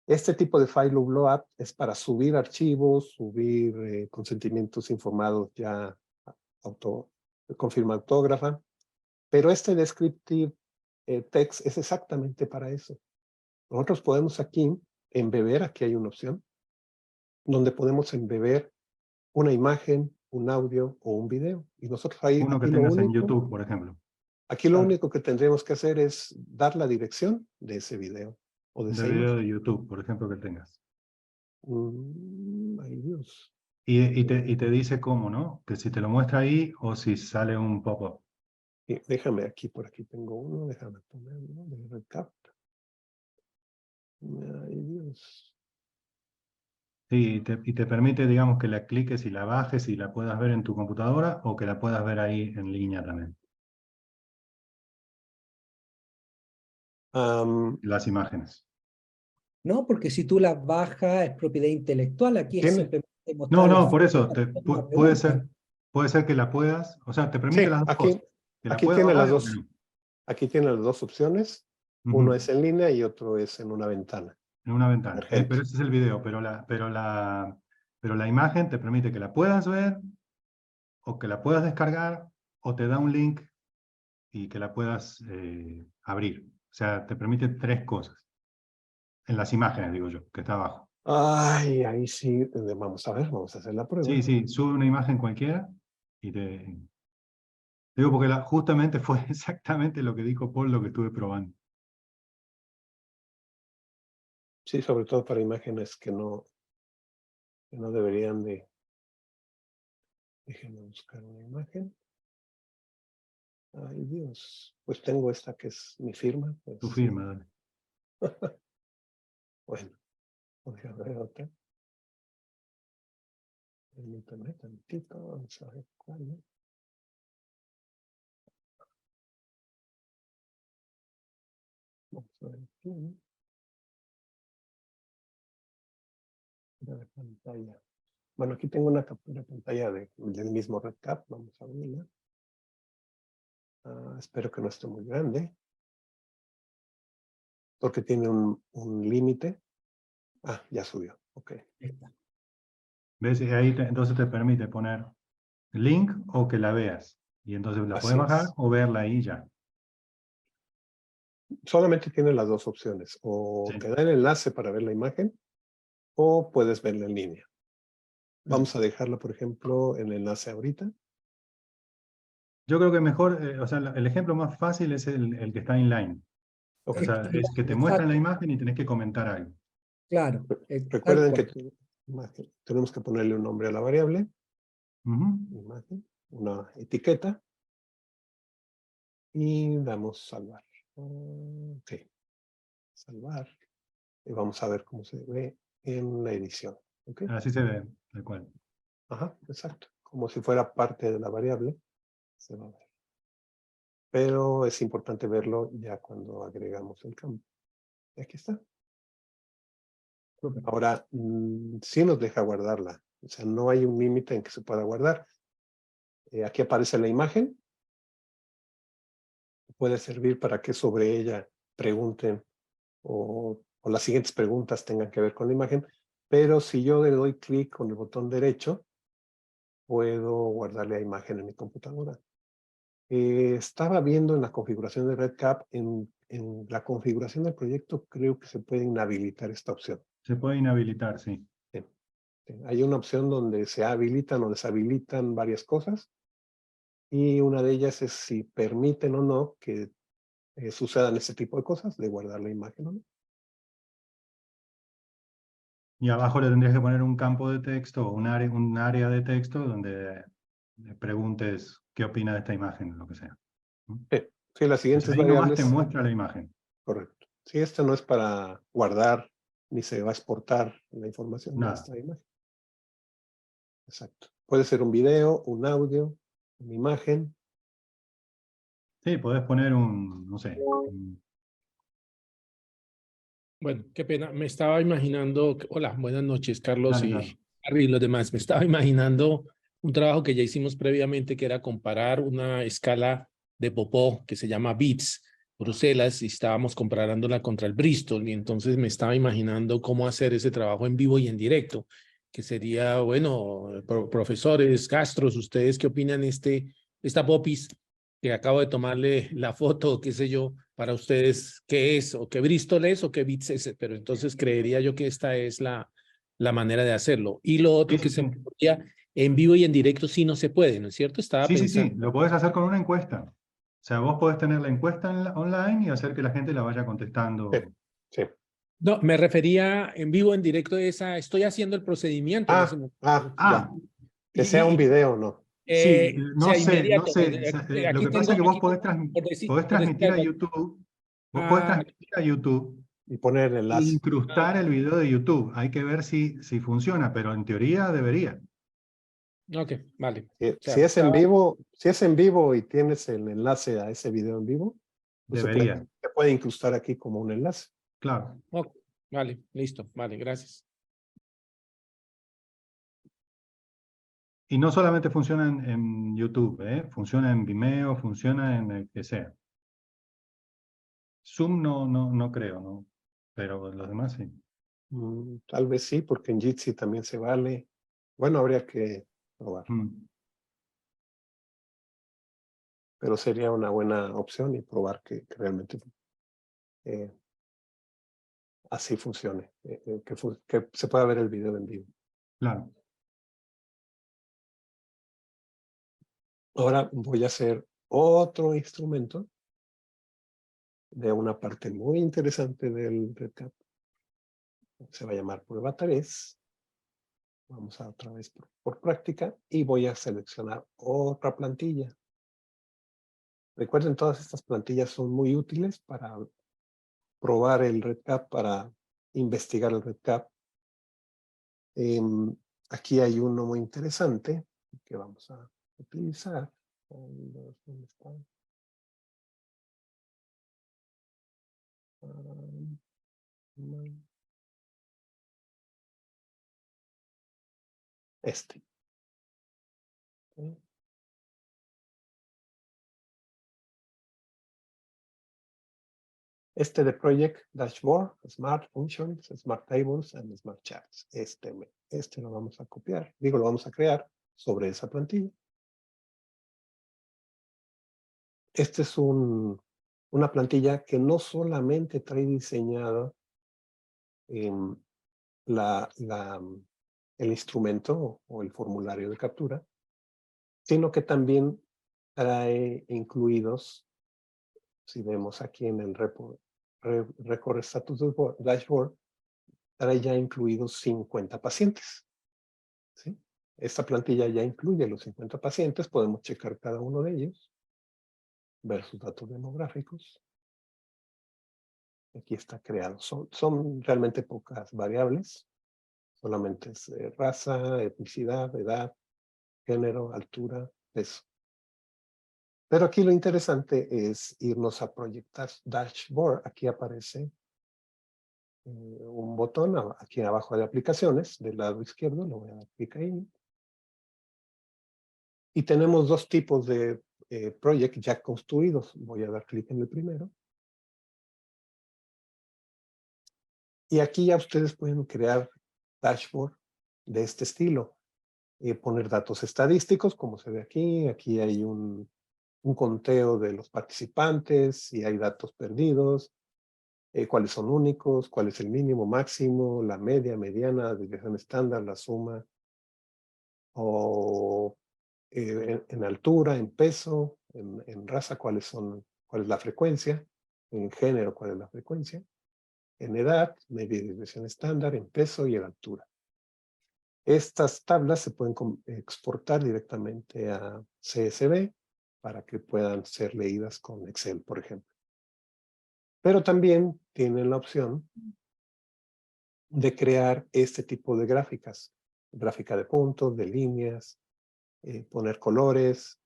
Speaker 2: Este tipo de file upload es para subir archivos, subir consentimientos informados ya con firma autógrafa, pero este descriptive text es exactamente para eso. Nosotros podemos aquí embeber, aquí hay una opción, donde podemos embeber una imagen, un audio o un video. Y nosotros ahí,
Speaker 3: Uno que
Speaker 2: aquí lo
Speaker 3: tengas en
Speaker 2: único,
Speaker 3: YouTube, por ejemplo.
Speaker 2: aquí lo único que tendríamos que hacer es dar la dirección de ese video o de
Speaker 3: De
Speaker 2: esa
Speaker 3: video
Speaker 2: imagen.
Speaker 3: de YouTube, por ejemplo, que tengas.
Speaker 2: Ay, Dios.
Speaker 3: Y te dice cómo, ¿no? Que si te lo muestra ahí o si sale un pop-up.
Speaker 2: Déjame aquí, por aquí tengo uno, déjame ponerlo de recap. Ay, Dios.
Speaker 3: Sí, y te permite, digamos, que la cliques y la bajes y la puedas ver en tu computadora o que la puedas ver ahí en línea también. Las imágenes.
Speaker 1: No, porque si tú las bajas es propiedad intelectual, aquí es
Speaker 2: ¿Tiene?
Speaker 1: simplemente
Speaker 3: No,
Speaker 1: mostrar el
Speaker 3: no, por
Speaker 1: fondo
Speaker 3: eso
Speaker 1: para hacer una pregunta.
Speaker 3: puede ser que la puedas, o sea, te permite
Speaker 2: Sí,
Speaker 3: las dos cosas. Que la
Speaker 2: aquí
Speaker 3: puedas
Speaker 2: tiene las
Speaker 3: bajar o que
Speaker 2: dos.
Speaker 3: no.
Speaker 2: Aquí tiene las dos opciones. Uno
Speaker 3: Ujú,
Speaker 2: es en línea y otro es en una ventana
Speaker 3: en una ventana.
Speaker 2: emergente.
Speaker 3: Pero ese es el video, pero la imagen te permite que la puedas ver o que la puedas descargar o te da un link y que la puedas abrir. O sea, te permite tres cosas. En las imágenes, digo yo, que está abajo.
Speaker 2: Ay, ahí sí, vamos a ver, vamos a hacer la
Speaker 3: Sí,
Speaker 2: prueba.
Speaker 3: sí, sube una imagen cualquiera y te digo porque justamente fue exactamente lo que dijo Paul, lo que estuve probando.
Speaker 2: Sí, sobre todo para imágenes que no deberían de... Déjenme buscar una imagen. Ay, Dios. Pues tengo esta que es mi firma.
Speaker 3: Tu
Speaker 2: Pues,
Speaker 3: firma, dale.
Speaker 2: bueno, voy a ver otra. Permítame tantito, vamos a ver cuál es. Vamos a ver aquí. De pantalla. Bueno, aquí tengo una captura de pantalla del mismo RedCap. Vamos a abrirla. Espero que no esté muy grande. Porque tiene un límite. Ya subió. Ok.
Speaker 1: Ahí está.
Speaker 3: ¿Ves? Y ahí entonces te permite poner link o que la veas. Y entonces la puedes
Speaker 2: Así
Speaker 3: bajar
Speaker 2: es.
Speaker 3: o verla ahí ya.
Speaker 2: Solamente tiene las dos opciones. O
Speaker 3: Sí.
Speaker 2: te da el enlace para ver la imagen o puedes verla en línea. Vamos a dejarla, por ejemplo, en el enlace ahorita.
Speaker 3: Yo creo que mejor, o sea, el ejemplo más fácil es el que está inline.
Speaker 2: Ok.
Speaker 3: O sea, es que te muestran la
Speaker 1: Exacto,
Speaker 3: imagen y tenés que comentar algo.
Speaker 1: claro, tal
Speaker 2: Recuerden
Speaker 1: cual.
Speaker 2: que tenemos que ponerle un nombre a la variable.
Speaker 3: Ujú.
Speaker 2: Imagen. Una etiqueta. Y damos salvar. Ok. Salvar. Y vamos a ver cómo se ve en la edición. ¿Ok?
Speaker 3: Así se ve, tal cual.
Speaker 2: Ajá, exacto. Como si fuera parte de la variable. Se va a ver. Pero es importante verlo ya cuando agregamos el campo. Y aquí está.
Speaker 1: Súper.
Speaker 2: Ahora, sí nos deja guardarla. O sea, no hay un límite en que se pueda guardar. Aquí aparece la imagen. Puede servir para que sobre ella pregunten o las siguientes preguntas tengan que ver con la imagen. Pero si yo le doy clic con el botón derecho, puedo guardar la imagen en mi computadora. Estaba viendo en la configuración de RedCap, en la configuración del proyecto creo que se puede inhabilitar esta opción.
Speaker 3: Se puede inhabilitar, sí.
Speaker 2: Sí. Hay una opción donde se habilitan o deshabilitan varias cosas y una de ellas es si permiten o no que sucedan ese tipo de cosas, de guardar la imagen o no.
Speaker 3: Y abajo le tendrías que poner un campo de texto o un área de texto donde le preguntes qué opina de esta imagen, lo que sea.
Speaker 2: Sí, las
Speaker 3: O sea,
Speaker 2: siguientes
Speaker 3: ahí nomás te
Speaker 2: variables,
Speaker 3: muestra la imagen.
Speaker 2: correcto. Sí, esta no es para guardar ni se va a exportar la información de
Speaker 3: Nada.
Speaker 2: esta imagen. Exacto. Puede ser un video, un audio, una imagen.
Speaker 3: Sí, podés poner no sé,
Speaker 4: Bueno, qué pena. Me estaba imaginando, hola, buenas noches, Carlos
Speaker 3: dale,
Speaker 4: y
Speaker 3: dale.
Speaker 4: Harry y los demás. Me estaba imaginando un trabajo que ya hicimos previamente, que era comparar una escala de Popó que se llama Beats, Bruselas, y estábamos comparándola contra el Bristol. Y entonces me estaba imaginando cómo hacer ese trabajo en vivo y en directo, que sería, bueno, profesores, Castros, ¿ustedes qué opinan esta Popis que acabo de tomarle la foto, qué sé yo, para ustedes qué es, o qué Bristol es, o qué Bits es, pero entonces creería yo que esta es la manera de hacerlo. Y lo otro
Speaker 3: Sí,
Speaker 4: que
Speaker 3: sí,
Speaker 4: se
Speaker 3: sí.
Speaker 4: podría, en vivo y en directo sí no se puede, ¿no es cierto? Estaba
Speaker 3: Sí, sí, sí,
Speaker 4: pensando.
Speaker 3: lo podés hacer con una encuesta. O sea, vos podés tener la encuesta online y hacer que la gente la vaya
Speaker 2: Sí,
Speaker 3: contestando.
Speaker 2: sí.
Speaker 4: No, me refería en vivo, en directo, estoy haciendo el procedimiento en ese momento.
Speaker 2: Ya.
Speaker 3: Ah,
Speaker 2: Que sea un video, ¿no?
Speaker 3: sí,
Speaker 4: O sea,
Speaker 3: no
Speaker 4: inmediato.
Speaker 3: sé. Lo
Speaker 4: Aquí
Speaker 3: que pasa
Speaker 4: tengo,
Speaker 3: es que vos podés, podés
Speaker 4: por decir
Speaker 3: transmitir a
Speaker 4: algo.
Speaker 3: YouTube, vos podés
Speaker 4: Ah,
Speaker 3: transmitir a YouTube
Speaker 2: Y poner el
Speaker 3: e
Speaker 2: enlace.
Speaker 3: incrustar el video de YouTube. Hay que ver si funciona, pero en teoría debería.
Speaker 4: ok, vale. O sea,
Speaker 2: Si es en vivo y tienes el enlace a ese video en vivo, pues
Speaker 3: Debería,
Speaker 2: se puede incrustar aquí como un enlace.
Speaker 3: claro.
Speaker 4: ok, vale, listo, vale, gracias.
Speaker 3: Y no solamente funciona en YouTube, funciona en Vimeo, funciona en el que sea. Zoom no creo, ¿no? Pero los demás sí.
Speaker 2: Tal vez sí, porque en Jitsi también se vale. Bueno, habría que probar.
Speaker 3: Mm,
Speaker 2: Pero sería una buena opción y probar que realmente eh, así funcione. Que se pueda ver el video en vivo.
Speaker 3: claro.
Speaker 2: Ahora voy a hacer otro instrumento de una parte muy interesante del REDCap. Se va a llamar prueba 3. Vamos a otra vez por práctica y voy a seleccionar otra plantilla. Recuerden, todas estas plantillas son muy útiles para probar el REDCap, para investigar el REDCap. Aquí hay uno muy interesante que vamos a utilizar. ¿Dónde está? Este. Este de Project Dashboard, Smart Functions, Smart Tables and Smart Charts. Este lo vamos a copiar, lo vamos a crear sobre esa plantilla. Este es una plantilla que no solamente trae diseñado el instrumento o el formulario de captura, sino que también trae incluidos, si vemos aquí en el Record Status Dashboard, trae ya incluidos 50 pacientes. ¿Sí? Esta plantilla ya incluye los 50 pacientes, podemos checar cada uno de ellos, ver sus datos demográficos. Aquí está creado. Son realmente pocas variables, solamente es raza, etnicidad, edad, género, altura, peso. Pero aquí lo interesante es irnos a Project Dashboard. Aquí aparece un botón aquí abajo de aplicaciones, del lado izquierdo, lo voy a dar clic ahí. Y tenemos dos tipos de project ya construidos. Voy a dar clic en el primero. Y aquí ya ustedes pueden crear dashboard de este estilo. Poner datos estadísticos, como se ve aquí. Aquí hay un conteo de los participantes, si hay datos perdidos, cuáles son únicos, cuál es el mínimo, máximo, la media, mediana, desviación estándar, la suma, o en altura, en peso, en raza, cuál es la frecuencia, en género, cuál es la frecuencia, en edad, media y desviación estándar, en peso y en altura. Estas tablas se pueden exportar directamente a CSV para que puedan ser leídas con Excel, por ejemplo. Pero también tienen la opción de crear este tipo de gráficas. gráfica de puntos, de líneas, poner colores,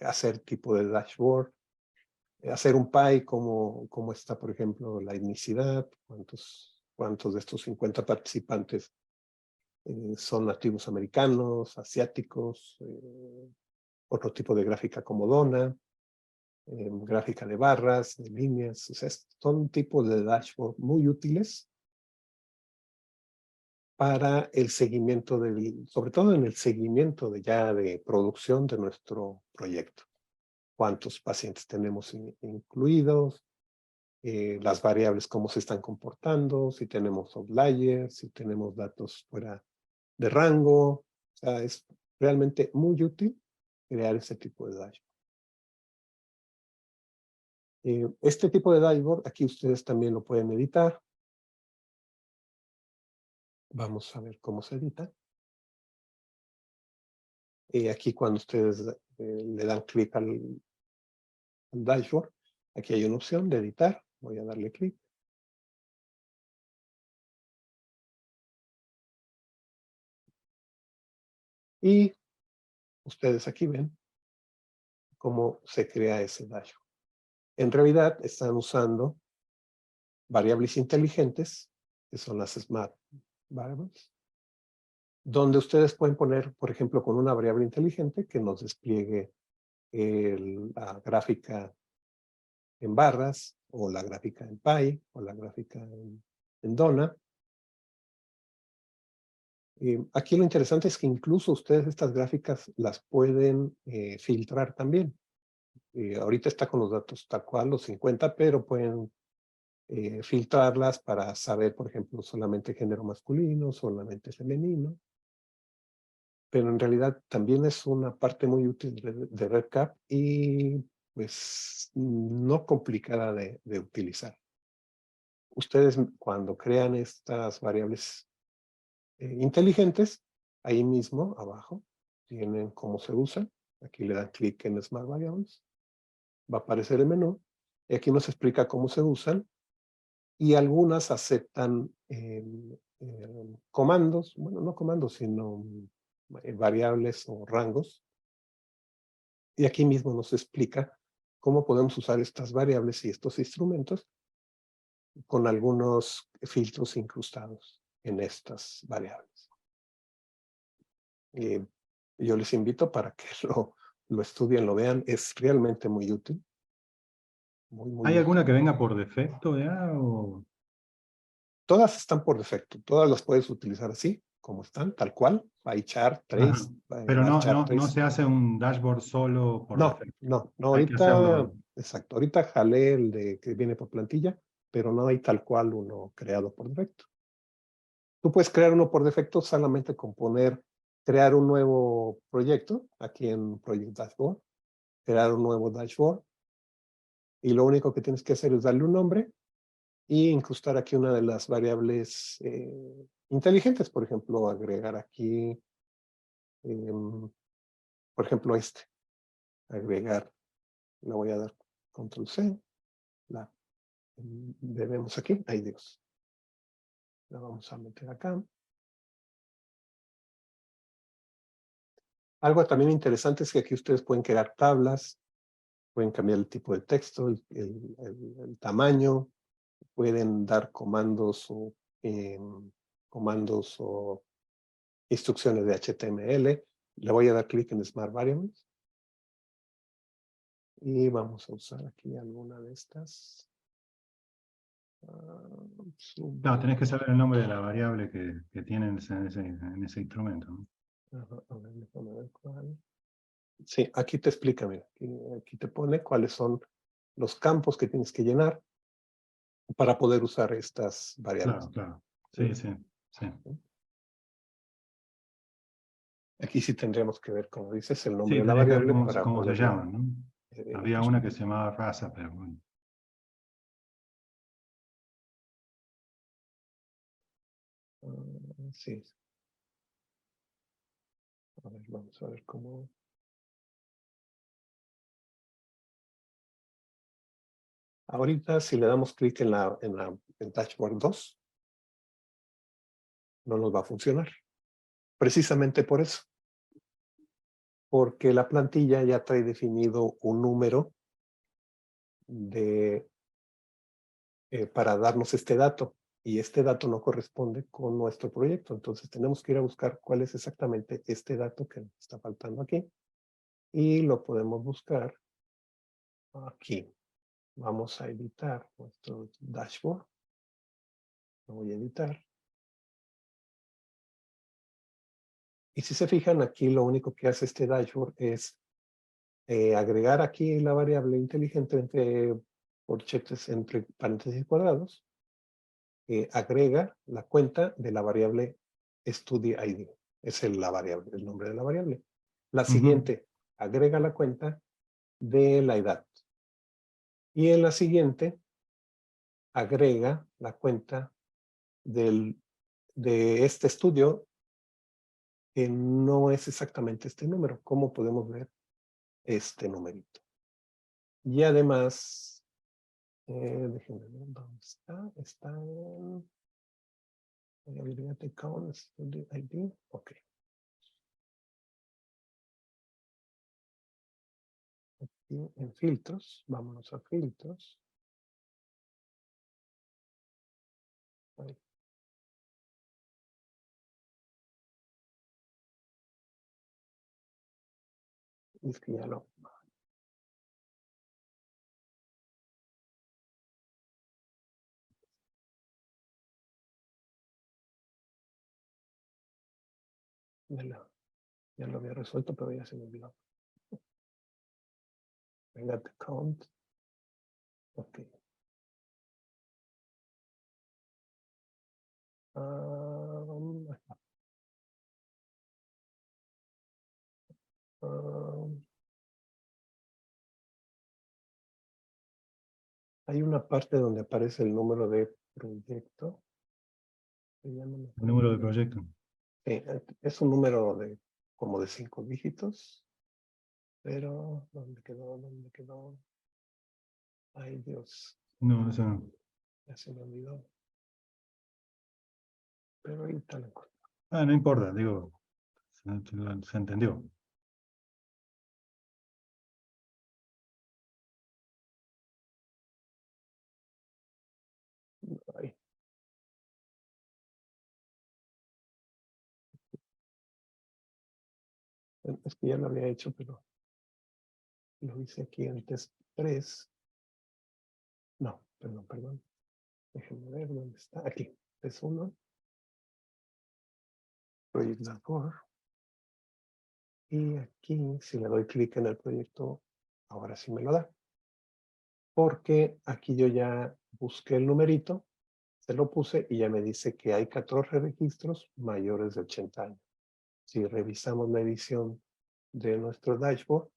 Speaker 2: hacer tipo de dashboard, hacer un pie, cómo está, por ejemplo, la etnicidad, cuántos de estos 50 participantes son nativos americanos, asiáticos, otro tipo de gráfica como Dona, gráfica de barras, de líneas, o sea, son tipos de dashboard muy útiles para el seguimiento sobre todo en el seguimiento de producción de nuestro proyecto. Cuántos pacientes tenemos incluidos, las variables cómo se están comportando, si tenemos outliers, si tenemos datos fuera de rango. O sea, es realmente muy útil crear ese tipo de dashboard. Este tipo de dashboard, aquí ustedes también lo pueden editar. Vamos a ver cómo se edita. Aquí cuando ustedes le dan clic al dashboard, aquí hay una opción de editar. Voy a darle clic. Y ustedes aquí ven cómo se crea ese dashboard. En realidad están usando variables inteligentes, que son las Smart Variables, donde ustedes pueden poner, por ejemplo, con una variable inteligente que nos despliegue la gráfica en barras, o la gráfica en pie, o la gráfica en dona. Aquí lo interesante es que incluso ustedes estas gráficas las pueden filtrar también. Ahorita está con los datos tal cual, los 50, pero pueden filtrarlas para saber, por ejemplo, solamente género masculino, solamente femenino. Pero en realidad también es una parte muy útil de RedCap y pues no complicada de utilizar. Ustedes cuando crean estas variables inteligentes, ahí mismo abajo tienen cómo se usan. Aquí le dan clic en Smart Variables. Va a aparecer el menú. Y aquí nos explica cómo se usan. Y algunas aceptan comandos, bueno, no comandos, sino variables o rangos. Y aquí mismo nos explica cómo podemos usar estas variables y estos instrumentos con algunos filtros incrustados en estas variables. Yo les invito para que lo estudien, lo vean, es realmente muy útil. Muy
Speaker 3: ¿Hay alguna
Speaker 2: útil.
Speaker 3: que venga por defecto ya? O...
Speaker 2: Todas están por defecto, todas las puedes utilizar así, como están, tal cual, PyChart, Trace,
Speaker 3: Pero
Speaker 2: Varchart,
Speaker 3: no
Speaker 2: Trace.
Speaker 3: se hace un dashboard solo por defecto.
Speaker 2: No,
Speaker 3: Hay que
Speaker 2: ahorita,
Speaker 3: hacerlo.
Speaker 2: exacto, ahorita jalé el que viene por plantilla, pero no hay tal cual uno creado por defecto. Tú puedes crear uno por defecto solamente con crear un nuevo proyecto, aquí en Project Dashboard, crear un nuevo dashboard, y lo único que tienes que hacer es darle un nombre y incrustar aquí una de las variables inteligentes, por ejemplo, agregar aquí, por ejemplo, agregar, le voy a dar Control C, vemos aquí, ahí Dios. La vamos a meter acá. Algo también interesante es que aquí ustedes pueden crear tablas, pueden cambiar el tipo de texto, el tamaño, pueden dar comandos o instrucciones de HTML. Le voy a dar clic en Smart Variables. Y vamos a usar aquí alguna de estas.
Speaker 3: Claro, tenés que saber el nombre de la variable que tienen en ese instrumento, ¿no?
Speaker 2: A ver, déjame ver cuál. Sí, aquí te explica, mira, aquí te pone cuáles son los campos que tienes que llenar para poder usar estas variables.
Speaker 3: Claro. Sí.
Speaker 2: Aquí sí tendríamos que ver, como dices, el nombre
Speaker 3: Sí,
Speaker 2: de la
Speaker 3: tenés que ver
Speaker 2: variable para
Speaker 3: cómo se
Speaker 2: poderla.
Speaker 3: llaman, ¿no? Había una que se llamaba raza, pero bueno.
Speaker 2: Sí. A ver, vamos a ver cómo. Ahorita, si le damos clic en Dashboard 2, no nos va a funcionar. Precisamente por eso. Porque la plantilla ya trae definido un número para darnos este dato. Y este dato no corresponde con nuestro proyecto. Entonces tenemos que ir a buscar cuál es exactamente este dato que nos está faltando aquí. Y lo podemos buscar aquí. Vamos a editar nuestro dashboard. Lo voy a editar. Y si se fijan, aquí lo único que hace este dashboard es agregar aquí la variable inteligente entre corchetes, entre paréntesis cuadrados. Agrega la cuenta de la variable StudyID. Es la variable, el nombre de la variable. La siguiente, agrega la cuenta de la edad. Y en la siguiente, agrega la cuenta de este estudio, que no es exactamente este número. ¿Cómo podemos ver este numerito? Y además, déjenme ver dónde está. Está en variabilidad de count, study ID. Ok. Aquí en filtros, vámonos a filtros. Ahí. Es que ya lo... Ya lo había resuelto, pero ya se me olvidó. Venga, the count. Ok. Hay una parte donde aparece el número de proyecto.
Speaker 3: El número de proyecto.
Speaker 2: Es un número de como de 5 dígitos. Pero, ¿dónde quedó? ¿Dónde quedó? Ay, Dios.
Speaker 3: No, eso no.
Speaker 2: Ya se me olvidó. Pero ahorita lo encuentro.
Speaker 3: No importa, digo, se entendió.
Speaker 2: Ay. Es que ya lo había hecho, pero lo hice aquí en test 3. No, perdón. Déjenme ver dónde está. Aquí, test 1. Project Dashboard. Y aquí, si le doy clic en el proyecto, ahora sí me lo da. Porque aquí yo ya busqué el numerito, se lo puse y ya me dice que hay 14 registros mayores de 80 años. Si revisamos la edición de nuestro dashboard,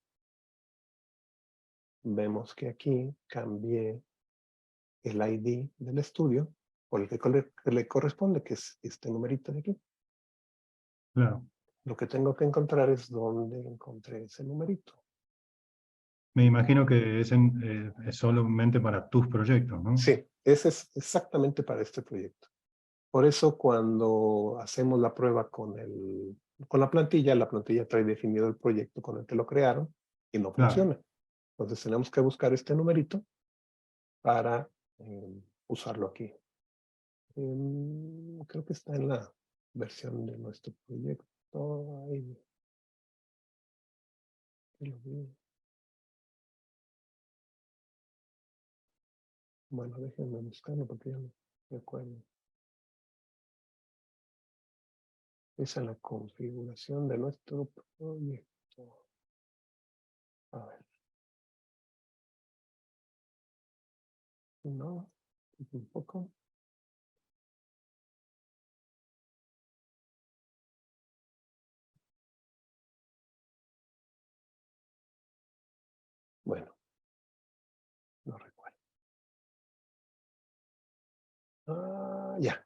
Speaker 2: vemos que aquí cambié el ID del estudio por el que le corresponde, que es este numerito de aquí.
Speaker 3: Claro.
Speaker 2: Lo que tengo que encontrar es dónde encontré ese numerito.
Speaker 3: Me imagino que es solamente para tus proyectos, ¿no?
Speaker 2: Sí, ese es exactamente para este proyecto. Por eso cuando hacemos la prueba con la plantilla trae definido el proyecto con el que lo crearon y no funciona.
Speaker 3: Claro.
Speaker 2: Entonces tenemos que buscar este numerito para usarlo aquí. Creo que está en la versión de nuestro proyecto. Ahí. Lo vi. Bueno, déjenme buscarlo porque ya no recuerdo. Esa es la configuración de nuestro proyecto. A ver. No, un poco. Bueno, no recuerdo. Ya.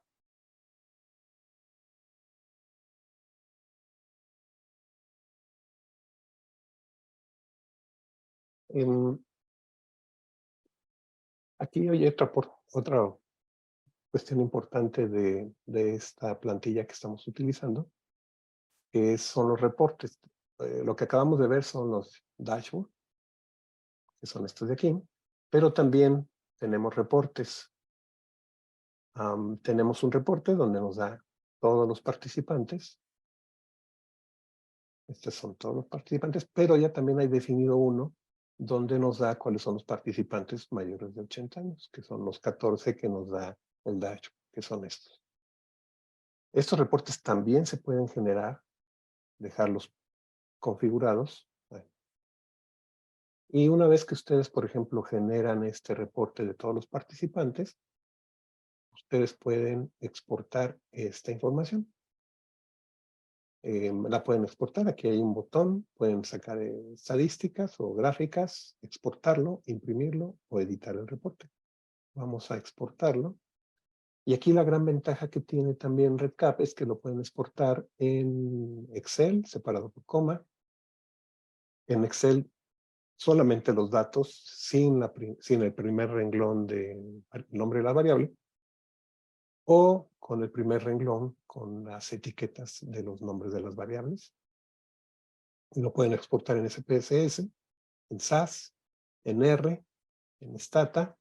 Speaker 2: Aquí hay otra cuestión importante de esta plantilla que estamos utilizando. que son los reportes. Lo que acabamos de ver son los dashboards, que son estos de aquí, pero también tenemos reportes. Tenemos un reporte donde nos da todos los participantes. Estos son todos los participantes, pero ya también hay definido uno donde nos da cuáles son los participantes mayores de 80 años, que son los 14 que nos da el dashboard, que son estos. Estos reportes también se pueden generar, dejarlos configurados. Y una vez que ustedes, por ejemplo, generan este reporte de todos los participantes, ustedes pueden exportar esta información. La pueden exportar, aquí hay un botón, pueden sacar estadísticas o gráficas, exportarlo, imprimirlo o editar el reporte. Vamos a exportarlo. Y aquí la gran ventaja que tiene también REDCap es que lo pueden exportar en Excel, separado por coma. En Excel solamente los datos, sin el primer renglón del nombre de la variable, o con el primer renglón con las etiquetas de los nombres de las variables. Y lo pueden exportar en SPSS, en SAS, en R, en Stata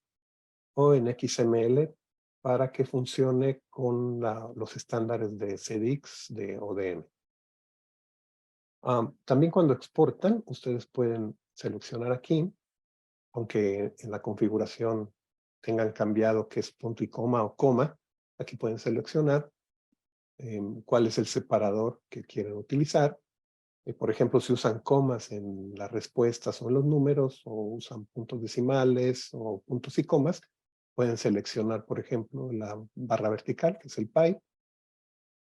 Speaker 2: o en XML para que funcione con los estándares de CDIX, de ODM. También cuando exportan, ustedes pueden seleccionar aquí, aunque en la configuración tengan cambiado que es punto y coma o coma, aquí pueden seleccionar cuál es el separador que quieren utilizar. Por ejemplo, si usan comas en las respuestas o en los números, o usan puntos decimales o puntos y comas, pueden seleccionar, por ejemplo, la barra vertical, que es el pi,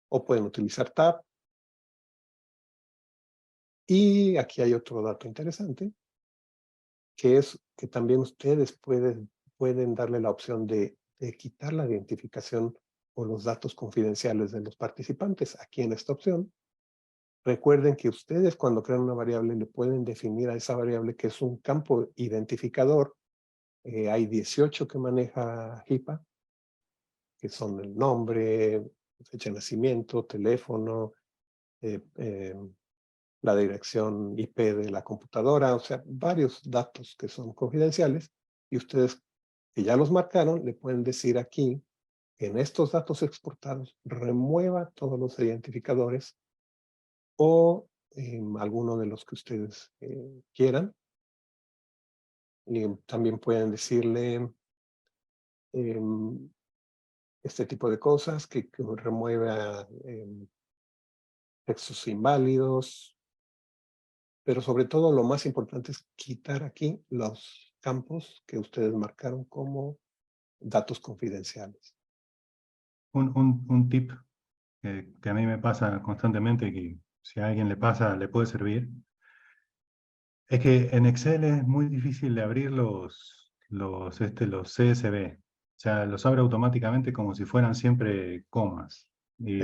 Speaker 2: o pueden utilizar tab. Y aquí hay otro dato interesante, que es que también ustedes pueden darle la opción de quitar la identificación o los datos confidenciales de los participantes. Aquí en esta opción, recuerden que ustedes cuando crean una variable le pueden definir a esa variable que es un campo identificador. Hay 18 que maneja HIPAA, que son el nombre, fecha de nacimiento, teléfono, la dirección IP de la computadora, o sea, varios datos que son confidenciales, y ustedes que ya los marcaron, le pueden decir aquí, en estos datos exportados, remueva todos los identificadores o alguno de los que ustedes quieran. Y también pueden decirle este tipo de cosas, que remueva textos inválidos, pero sobre todo lo más importante es quitar aquí los campos que ustedes marcaron como datos confidenciales.
Speaker 3: Un tip que a mí me pasa constantemente, que si a alguien le pasa, le puede servir, es que en Excel es muy difícil de abrir los CSV. O sea, los abre automáticamente como si fueran siempre comas. Y,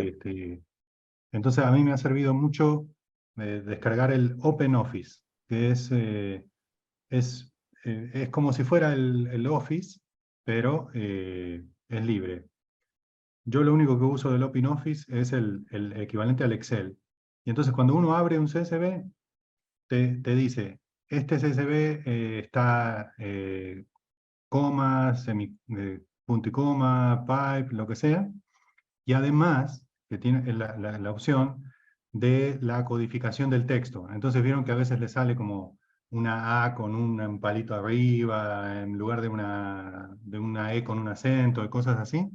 Speaker 3: entonces a mí me ha servido mucho descargar el OpenOffice, que es como si fuera el Office, pero es libre. Yo lo único que uso del OpenOffice es el equivalente al Excel. Y entonces cuando uno abre un CSV, te dice, este CSV está coma, punto y coma, pipe, lo que sea. Y además, que tiene la opción de la codificación del texto. Entonces vieron que a veces le sale como una A con un palito arriba, en lugar de una E con un acento y cosas así.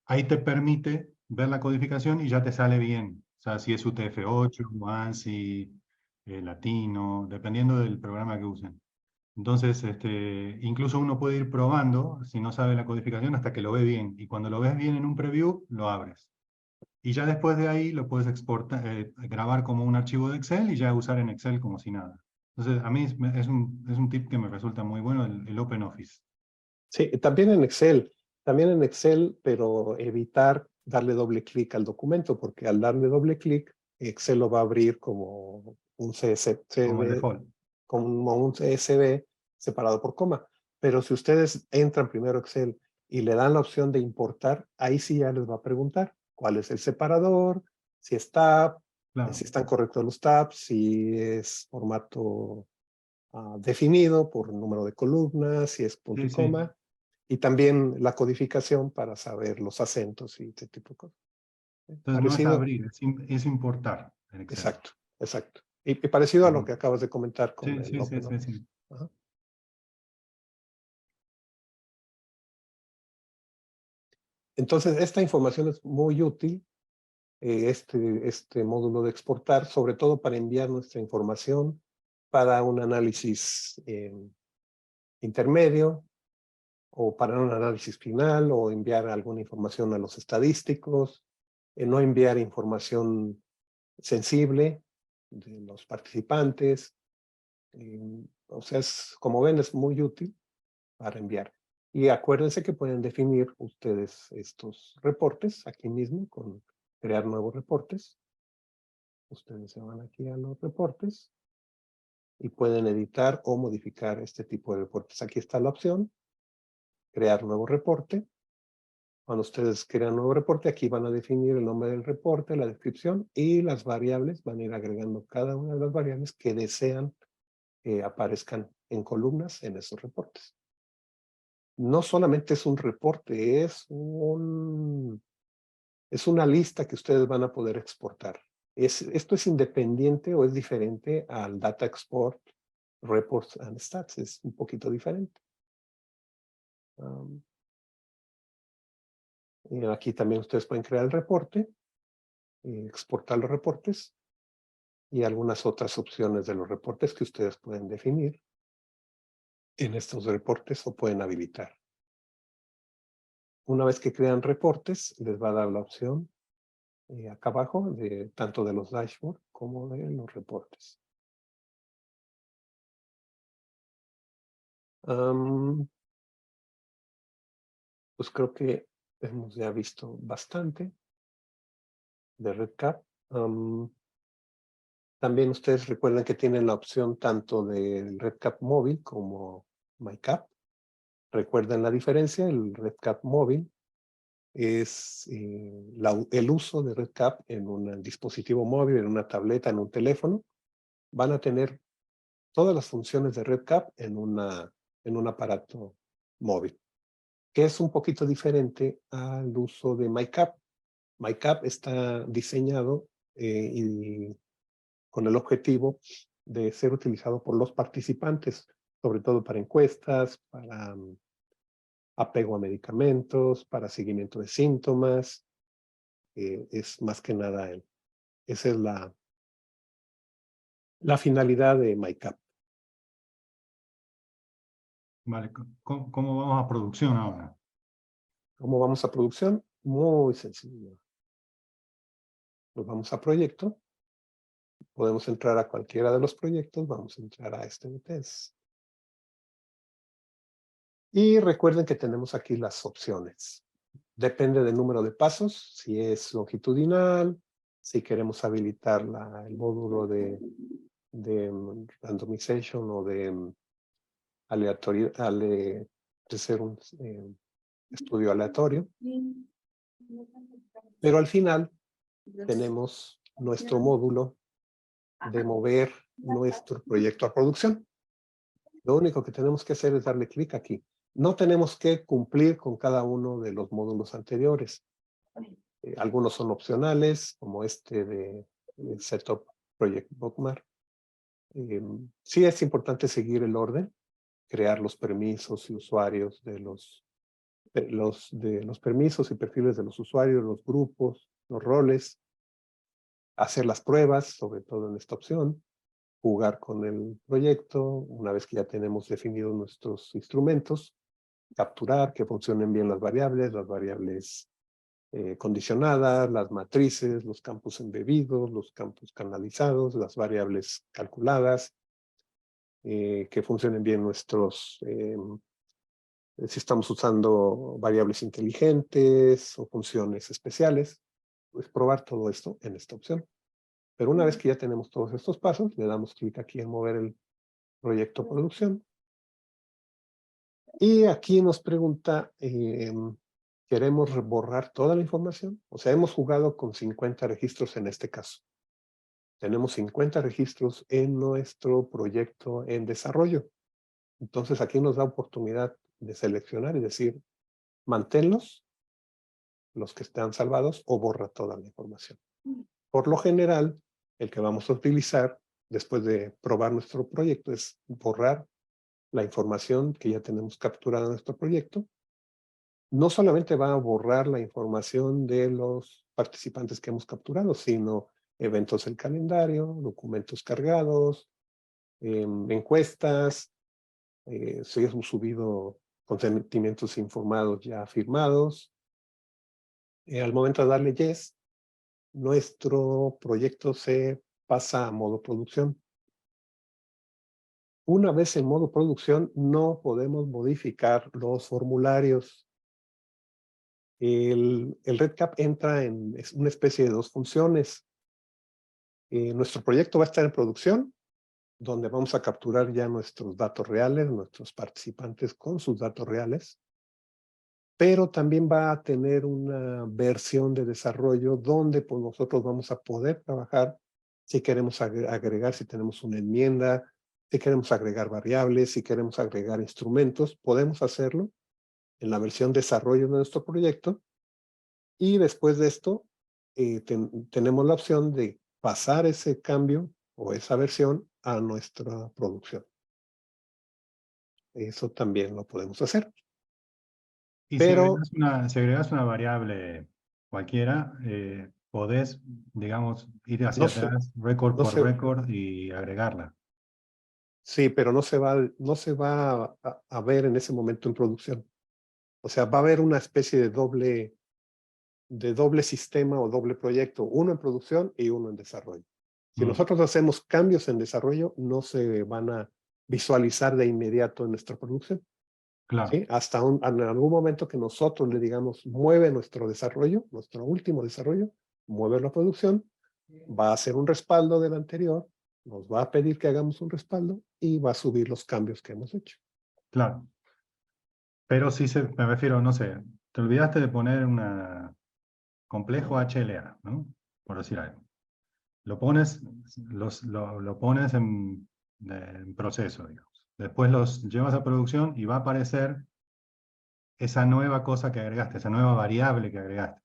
Speaker 3: Ahí te permite ver la codificación y ya te sale bien. O sea, si es UTF-8, ANSI, Latino, dependiendo del programa que usen. Entonces, incluso uno puede ir probando, si no sabe la codificación, hasta que lo ve bien. Y cuando lo ves bien en un preview, lo abres. Y ya después de ahí lo puedes exportar, grabar como un archivo de Excel y ya usar en Excel como si nada. Entonces, a mí es un tip que me resulta muy bueno, el OpenOffice.
Speaker 2: Sí, también en Excel, pero evitar darle doble clic al documento, porque al darle doble clic, Excel lo va a abrir como un
Speaker 3: Como el
Speaker 2: CSV,
Speaker 3: default.
Speaker 2: como un CSV separado por coma. Pero si ustedes entran primero a Excel y le dan la opción de importar, ahí sí ya les va a preguntar cuál es el separador, si está,
Speaker 3: Claro.
Speaker 2: Si están correctos los tabs, si es formato definido por número de columnas, si es punto
Speaker 3: Sí,
Speaker 2: y
Speaker 3: sí.
Speaker 2: coma, y también la codificación para saber los acentos y este tipo de cosas.
Speaker 3: Entonces no es abrir, es importar en Excel.
Speaker 2: Exacto, exacto. Y parecido a lo que acabas de comentar con
Speaker 3: Sí,
Speaker 2: el
Speaker 3: sí, sí,
Speaker 2: OpenOffice.
Speaker 3: sí.
Speaker 2: Ajá. Entonces, esta información es muy útil, este módulo de exportar, sobre todo para enviar nuestra información para un análisis intermedio, o para un análisis final, o enviar alguna información a los estadísticos, no enviar información sensible de los participantes. O sea, como ven, es muy útil para enviar. Y acuérdense que pueden definir ustedes estos reportes aquí mismo con crear nuevos reportes. Ustedes se van aquí a los reportes y pueden editar o modificar este tipo de reportes. Aquí está la opción, crear nuevo reporte. Cuando ustedes crean un nuevo reporte, aquí van a definir el nombre del reporte, la descripción y las variables. Van a ir agregando cada una de las variables que desean que aparezcan en columnas en esos reportes. No solamente es un reporte, es una lista que ustedes van a poder exportar. Esto es independiente o es diferente al Data Export Reports and Stats. Es un poquito diferente. Y aquí también ustedes pueden crear el reporte, exportar los reportes y algunas otras opciones de los reportes que ustedes pueden definir en estos reportes o pueden habilitar. Una vez que crean reportes, les va a dar la opción acá abajo, tanto de los dashboards como de los reportes. Pues creo que hemos ya visto bastante de RedCap. También ustedes recuerden que tienen la opción tanto del RedCap móvil como MyCap. Recuerden la diferencia, el RedCap móvil es el uso de RedCap en un dispositivo móvil, en una tableta, en un teléfono. Van a tener todas las funciones de RedCap en un aparato móvil, que es un poquito diferente al uso de MyCap. MyCap está diseñado y con el objetivo de ser utilizado por los participantes, sobre todo para encuestas, para apego a medicamentos, para seguimiento de síntomas. Es más que nada esa es la finalidad de MyCap.
Speaker 3: Vale, ¿cómo vamos a producción ahora?
Speaker 2: ¿Cómo vamos a producción? Muy sencillo. Nos vamos a proyecto. Podemos entrar a cualquiera de los proyectos. Vamos a entrar a este de test. Y recuerden que tenemos aquí las opciones. Depende del número de pasos, si es longitudinal, si queremos habilitar el módulo de randomization o de aleatoriedad, de ser un estudio aleatorio. Pero al final tenemos nuestro módulo de mover nuestro proyecto a producción. Lo único que tenemos que hacer es darle clic aquí. No tenemos que cumplir con cada uno de los módulos anteriores. Algunos son opcionales, como este de Setup Project Bookmark. Sí es importante seguir el orden, crear los permisos y usuarios de los permisos y perfiles de los usuarios, los grupos, los roles, hacer las pruebas, sobre todo en esta opción, jugar con el proyecto, una vez que ya tenemos definidos nuestros instrumentos, capturar que funcionen bien las variables condicionadas, las matrices, los campos embebidos, los campos canalizados, las variables calculadas, que funcionen bien si estamos usando variables inteligentes o funciones especiales, pues probar todo esto en esta opción. Pero una vez que ya tenemos todos estos pasos, le damos clic aquí en mover el proyecto producción. Y aquí nos pregunta, ¿queremos borrar toda la información? O sea, hemos jugado con 50 registros en este caso. tenemos 50 registros en nuestro proyecto en desarrollo. Entonces aquí nos da oportunidad de seleccionar y decir, manténlos, los que están salvados, o borra toda la información. Por lo general, el que vamos a utilizar después de probar nuestro proyecto es borrar la información que ya tenemos capturada en nuestro proyecto. No solamente va a borrar la información de los participantes que hemos capturado, sino eventos del calendario, documentos cargados, encuestas, si hemos subido consentimientos informados ya firmados. Al momento de darle yes, nuestro proyecto se pasa a modo producción. Una vez en modo producción, no podemos modificar los formularios. El REDCap entra en una especie de dos funciones. Nuestro proyecto va a estar en producción, donde vamos a capturar ya nuestros datos reales, nuestros participantes con sus datos reales, pero también va a tener una versión de desarrollo donde pues, nosotros vamos a poder trabajar si queremos agregar, si tenemos una enmienda, si queremos agregar variables, si queremos agregar instrumentos, podemos hacerlo en la versión desarrollo de nuestro proyecto. Y después de esto, tenemos la opción de pasar ese cambio o esa versión a nuestra producción. Eso también lo podemos hacer.
Speaker 3: Y
Speaker 2: Pero,
Speaker 3: si agregas una variable cualquiera, podés, digamos, ir hacia atrás, récord por récord, y agregarla.
Speaker 2: Sí, pero no se va a ver en ese momento en producción. O sea, va a haber una especie de doble sistema o doble proyecto, uno en producción y uno en desarrollo. Si nosotros hacemos cambios en desarrollo, no se van a visualizar de inmediato en nuestra producción.
Speaker 3: Claro.
Speaker 2: ¿Sí? Hasta en algún momento que nosotros le digamos, mueve nuestro desarrollo, nuestro último desarrollo, mueve la producción, va a hacer un respaldo del anterior, nos va a pedir que hagamos un respaldo y va a subir los cambios que hemos hecho.
Speaker 3: Claro. Pero si me refiero, no sé, te olvidaste de poner una complejo HLA, ¿no? Por decir algo. Lo pones, lo pones en proceso, digamos. Después los llevas a producción y va a aparecer esa nueva cosa que agregaste, esa nueva variable que agregaste.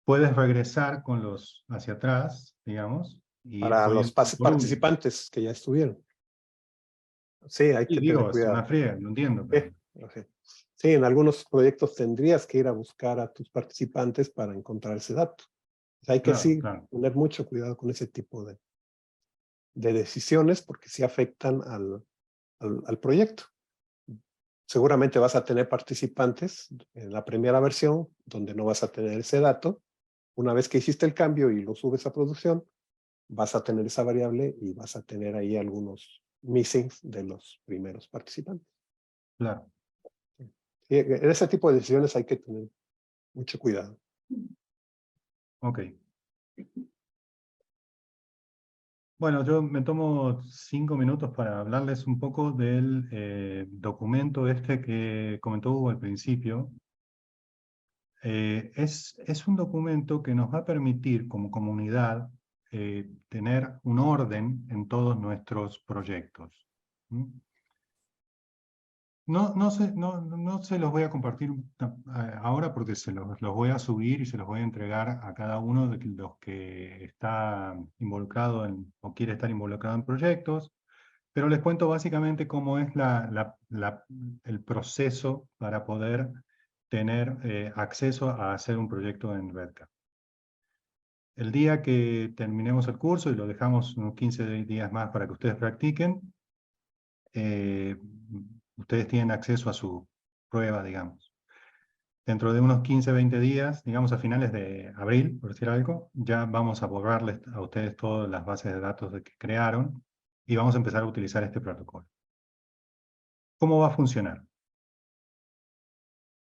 Speaker 3: Puedes regresar con los hacia atrás, digamos, y ir
Speaker 2: Para los
Speaker 3: poniendo
Speaker 2: participantes que ya estuvieron. Sí, hay que tener
Speaker 3: es una
Speaker 2: cuidado.
Speaker 3: friega, lo entiendo. Pero...
Speaker 2: Sí, en algunos proyectos tendrías que ir a buscar a tus participantes para encontrar ese dato. Hay que tener mucho cuidado con ese tipo de decisiones porque sí afectan al proyecto. Seguramente vas a tener participantes en la primera versión donde no vas a tener ese dato. Una vez que hiciste el cambio y lo subes a producción, vas a tener esa variable y vas a tener ahí algunos missings de los primeros participantes.
Speaker 3: Claro.
Speaker 2: Y en ese tipo de decisiones hay que tener mucho cuidado.
Speaker 3: Ok. Bueno, yo me tomo 5 minutos para hablarles un poco del documento este que comentó Hugo al principio. Es un documento que nos va a permitir como comunidad tener un orden en todos nuestros proyectos. No se los voy a compartir ahora porque los voy a subir y se los voy a entregar a cada uno de los que está involucrado o quiere estar involucrado en proyectos, pero les cuento básicamente cómo es el proceso para poder tener acceso a hacer un proyecto en REDCap. El día que terminemos el curso, y lo dejamos unos 15 días más para que ustedes practiquen, ustedes tienen acceso a su prueba, digamos. Dentro de unos 15, 20 días, digamos a finales de abril, por decir algo, ya vamos a borrarles a ustedes todas las bases de datos que crearon y vamos a empezar a utilizar este protocolo. ¿Cómo va a funcionar?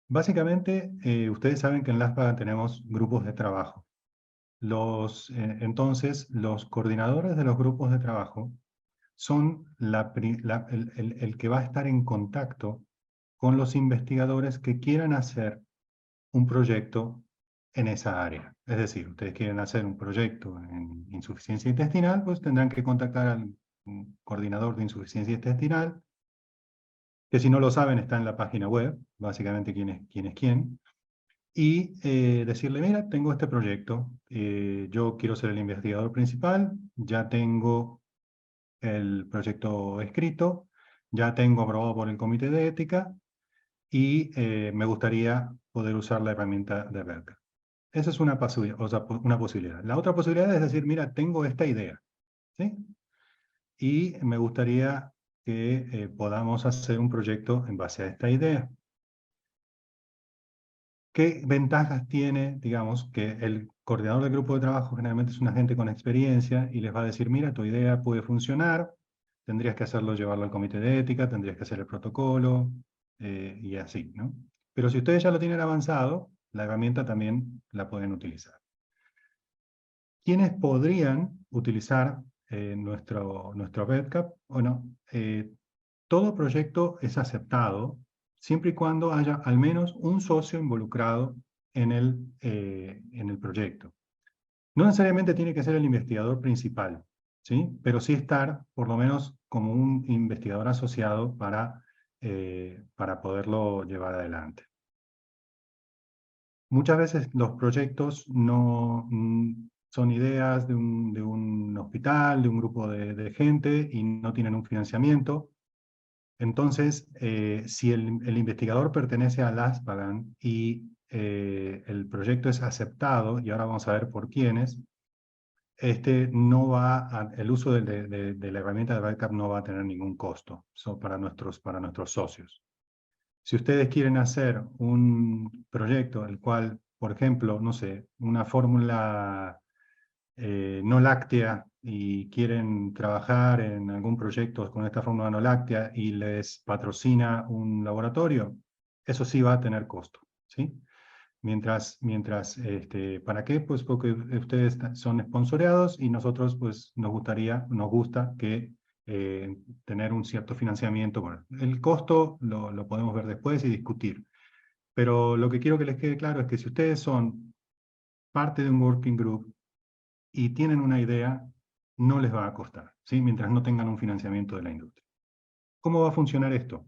Speaker 3: Básicamente, ustedes saben que en LASPA tenemos grupos de trabajo. Entonces, los coordinadores de los grupos de trabajo son el que va a estar en contacto con los investigadores que quieran hacer un proyecto en esa área. Es decir, ustedes quieren hacer un proyecto en insuficiencia intestinal, pues tendrán que contactar al coordinador de insuficiencia intestinal, que si no lo saben está en la página web, básicamente quién es quién, y decirle, mira, tengo este proyecto, yo quiero ser el investigador principal, ya tengo el proyecto escrito, ya tengo aprobado por el comité de ética, y me gustaría poder usar la herramienta de REDCap. Esa es una posibilidad. La otra posibilidad es decir, mira, tengo esta idea, ¿sí? Y me gustaría que podamos hacer un proyecto en base a esta idea. ¿Qué ventajas tiene, digamos, que el coordinador del grupo de trabajo generalmente es una gente con experiencia y les va a decir, mira, tu idea puede funcionar, tendrías que hacerlo, llevarlo al comité de ética, tendrías que hacer el protocolo, y así, ¿no? Pero si ustedes ya lo tienen avanzado, la herramienta también la pueden utilizar. ¿Quiénes podrían utilizar nuestro REDCap? Bueno, todo proyecto es aceptado siempre y cuando haya al menos un socio involucrado en el proyecto. No necesariamente tiene que ser el investigador principal, ¿sí? Pero sí estar por lo menos como un investigador asociado para poderlo llevar adelante. Muchas veces los proyectos no son ideas de un hospital, de un grupo de gente y no tienen un financiamiento. Entonces, si el investigador pertenece a Lastvagan y el proyecto es aceptado, y ahora vamos a ver por quiénes, el uso de la herramienta de REDCap no va a tener ningún costo para nuestros socios. Si ustedes quieren hacer un proyecto, el cual, por ejemplo, no sé, una fórmula no láctea y quieren trabajar en algún proyecto con esta fórmula no láctea y les patrocina un laboratorio, eso sí va a tener costo, ¿sí? ¿Para qué? Pues porque ustedes son sponsoreados y nosotros pues nos gusta que tener un cierto financiamiento. Bueno, el costo lo podemos ver después y discutir. Pero lo que quiero que les quede claro es que si ustedes son parte de un working group y tienen una idea, no les va a costar, ¿sí? Mientras no tengan un financiamiento de la industria. ¿Cómo va a funcionar esto?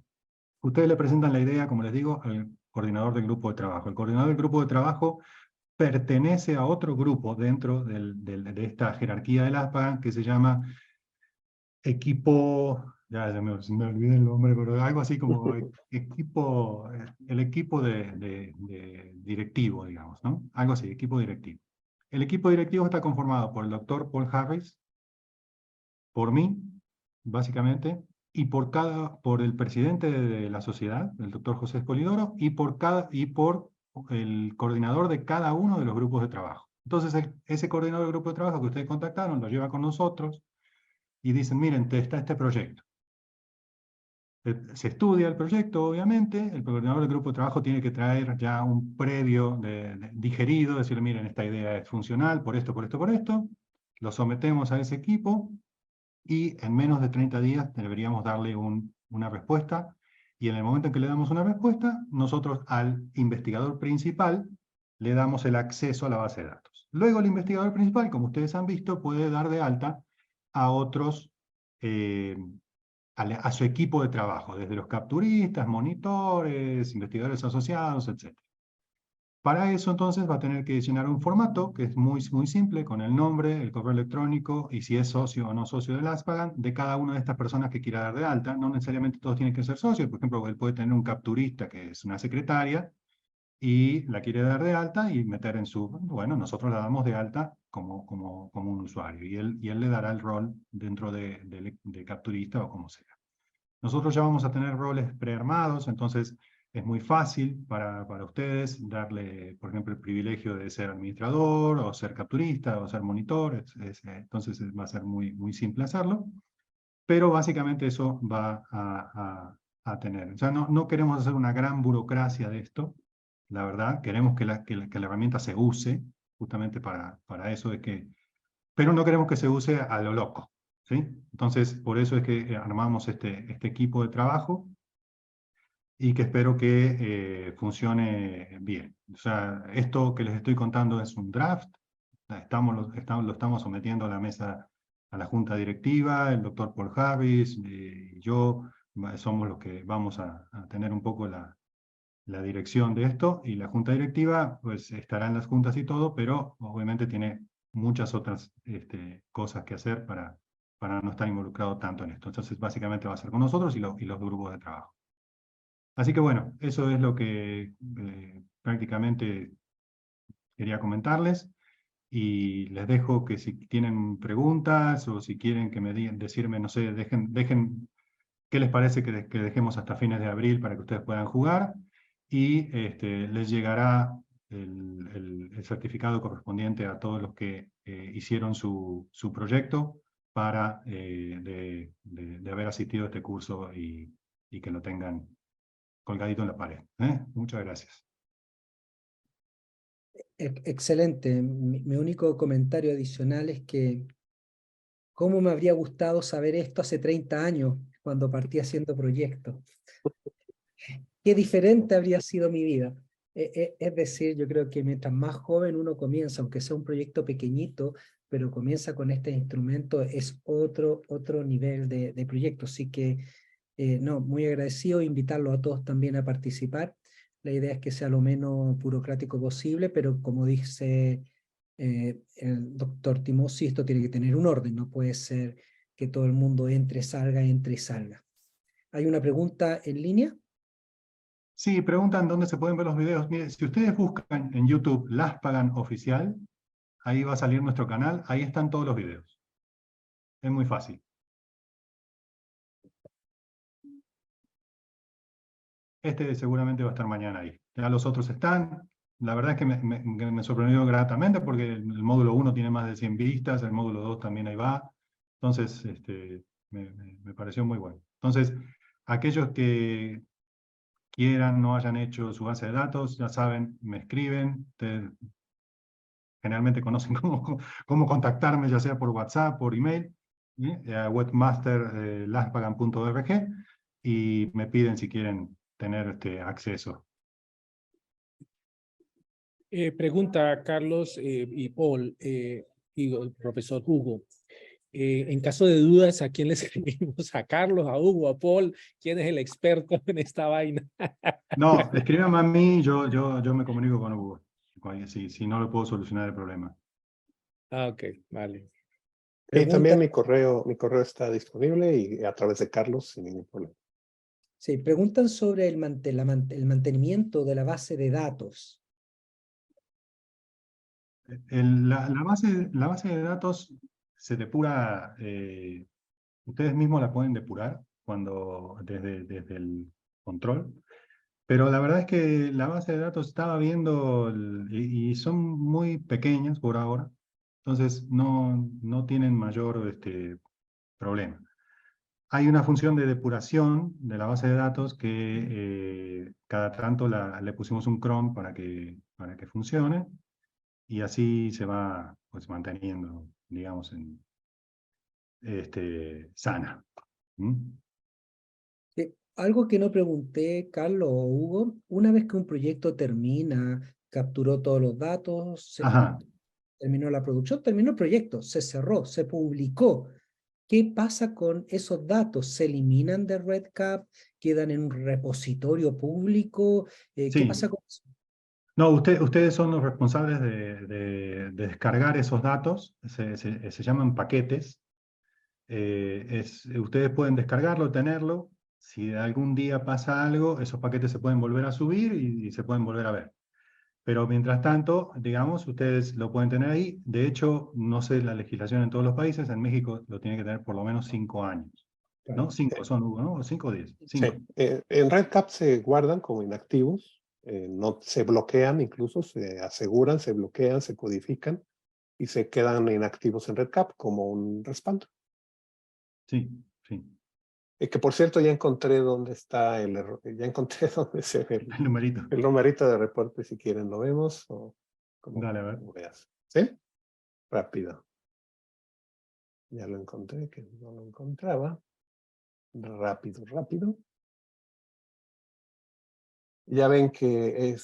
Speaker 3: Ustedes le presentan la idea, como les digo, al coordinador del grupo de trabajo. El coordinador del grupo de trabajo pertenece a otro grupo dentro de esta jerarquía de Lastvagan que se llama equipo, ya me olvidé el nombre, pero algo así como el equipo directivo, digamos, ¿no? Algo así, equipo directivo. El equipo directivo está conformado por el doctor Paul Harris, por mí, básicamente, y por el presidente de la sociedad, el doctor José Espolidoro, y por el coordinador de cada uno de los grupos de trabajo. Entonces, ese coordinador del grupo de trabajo que ustedes contactaron lo lleva con nosotros y dicen, miren, está este proyecto. Se estudia el proyecto, obviamente, el coordinador del grupo de trabajo tiene que traer ya un previo digerido, decir, miren, esta idea es funcional, por esto, por esto, por esto. Lo sometemos a ese equipo y en menos de 30 días deberíamos darle una respuesta. Y en el momento en que le damos una respuesta, nosotros al investigador principal le damos el acceso a la base de datos. Luego el investigador principal, como ustedes han visto, puede dar de alta a otros, a su equipo de trabajo, desde los capturistas, monitores, investigadores asociados, etc. Para eso entonces va a tener que llenar un formato que es muy simple, con el nombre, el correo electrónico y si es socio o no socio de Lastvagan, de cada una de estas personas que quiera dar de alta. No necesariamente todos tienen que ser socios, por ejemplo, él puede tener un capturista que es una secretaria y la quiere dar de alta y meter bueno, nosotros la damos de alta como un usuario y él le dará el rol dentro de capturista o como sea. Nosotros ya vamos a tener roles prearmados, entonces es muy fácil para ustedes darle, por ejemplo, el privilegio de ser administrador, o ser capturista, o ser monitor, entonces va a ser muy simple hacerlo, pero básicamente eso va a tener. O sea, no queremos hacer una gran burocracia de esto, la verdad, queremos que la herramienta se use, justamente para eso pero no queremos que se use a lo loco, ¿sí? Entonces, por eso es que armamos este equipo de trabajo. y que espero que funcione bien. O sea, esto que les estoy contando es un draft, lo estamos sometiendo a la mesa, a la junta directiva, el doctor Paul Harris y yo somos los que vamos a tener un poco la dirección de esto, y la junta directiva pues estará en las juntas y todo, pero obviamente tiene muchas otras cosas que hacer para no estar involucrado tanto en esto. Entonces básicamente va a ser con nosotros y los grupos de trabajo. Así que bueno, eso es lo que prácticamente quería comentarles, y les dejo que si tienen preguntas o si quieren que me digan, decirme, no sé, dejen qué les parece que dejemos hasta fines de abril para que ustedes puedan jugar, y les llegará el certificado correspondiente a todos los que hicieron su proyecto para de haber asistido a este curso y que lo tengan colgadito en la pared. Muchas gracias.
Speaker 1: Excelente. Mi único comentario adicional es que cómo me habría gustado saber esto hace 30 años, cuando partí haciendo proyectos. Qué diferente habría sido mi vida. Es decir, yo creo que mientras más joven uno comienza, aunque sea un proyecto pequeñito, pero comienza con este instrumento, es otro nivel de proyecto. Así que, no, muy agradecido, invitarlos a todos también a participar. La idea es que sea lo menos burocrático posible, pero como dice el doctor Timossi, esto tiene que tener un orden, no puede ser que todo el mundo entre y salga. ¿Hay una pregunta en línea?
Speaker 3: Sí, preguntan dónde se pueden ver los videos. Mire, si ustedes buscan en YouTube Las Pagan Oficial, ahí va a salir nuestro canal, ahí están todos los videos. Es muy fácil. Este seguramente va a estar mañana ahí. Ya los otros están. La verdad es que me sorprendió gratamente porque el módulo 1 tiene más de 100 vistas, el módulo 2 también ahí va. Entonces, me pareció muy bueno. Entonces, aquellos que quieran, no hayan hecho su base de datos, ya saben, me escriben. Ustedes generalmente conocen cómo contactarme, ya sea por WhatsApp, por email, a webmaster.laspagan.org, y me piden si quieren tener acceso.
Speaker 4: Pregunta Carlos y Paul y el profesor Hugo. En caso de dudas, ¿a quién le escribimos? ¿A Carlos, a Hugo, a Paul? ¿Quién es el experto en esta vaina?
Speaker 3: No, escríbame a mí, yo me comunico con Hugo. Si no, le puedo solucionar el problema.
Speaker 4: Ah, ok, vale.
Speaker 2: Y también
Speaker 1: Pregunta,
Speaker 2: mi correo está disponible y a través de Carlos sin ningún problema.
Speaker 1: sí, preguntan sobre el mantenimiento de la base de datos.
Speaker 3: La base de datos se depura, ustedes mismos la pueden depurar desde el control, pero la verdad es que la base de datos estaba viendo y son muy pequeñas por ahora, entonces no tienen mayor problema. Hay una función de depuración de la base de datos que cada tanto le pusimos un cron para que funcione, y así se va pues manteniendo, digamos, sana. ¿Mm?
Speaker 1: Algo que no pregunté, Carlos o Hugo, una vez que un proyecto termina, capturó todos los datos,
Speaker 3: Ajá.
Speaker 1: terminó la producción, terminó el proyecto, se cerró, se publicó. ¿Qué pasa con esos datos? ¿Se eliminan de RedCap? ¿Quedan en un repositorio público? ¿Qué
Speaker 3: Sí.
Speaker 1: pasa con eso?
Speaker 3: No, ustedes son los responsables de descargar esos datos, se llaman paquetes. Ustedes pueden descargarlo, tenerlo. Si algún día pasa algo, esos paquetes se pueden volver a subir y se pueden volver a ver. Pero mientras tanto, digamos, ustedes lo pueden tener ahí. De hecho, no sé la legislación en todos los países, en México lo tiene que tener por lo menos 5 años. ¿No? 5 son, Hugo, ¿no? O 5 o 10. 5.
Speaker 2: Sí, en RedCap se guardan como inactivos, no se bloquean, incluso se aseguran, se bloquean, se codifican y se quedan inactivos en RedCap como un respaldo.
Speaker 3: Sí, sí.
Speaker 2: Que por cierto, ya encontré dónde está el error, ya encontré dónde se ve
Speaker 3: El numerito.
Speaker 2: el numerito de reporte, si quieren lo vemos o
Speaker 3: Dale, a ver.
Speaker 2: como veas. ¿Sí? Rápido. Ya lo encontré, que no lo encontraba. Rápido. Ya ven que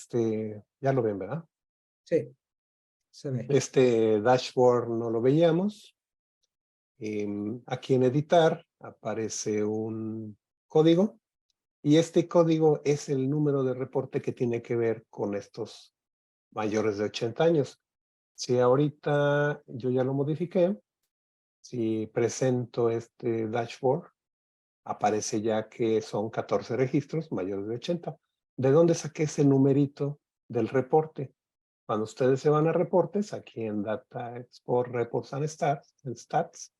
Speaker 2: ya lo ven, ¿verdad?
Speaker 1: Sí, se ve.
Speaker 2: Este dashboard no lo veíamos. Aquí en editar aparece un código y este código es el número de reporte que tiene que ver con estos mayores de 80 años. Si ahorita yo ya lo modifiqué, si presento este dashboard, aparece ya que son 14 registros mayores de 80. ¿De dónde saqué ese numerito del reporte? Cuando ustedes se van a reportes, aquí en Data Export Reports and Stats,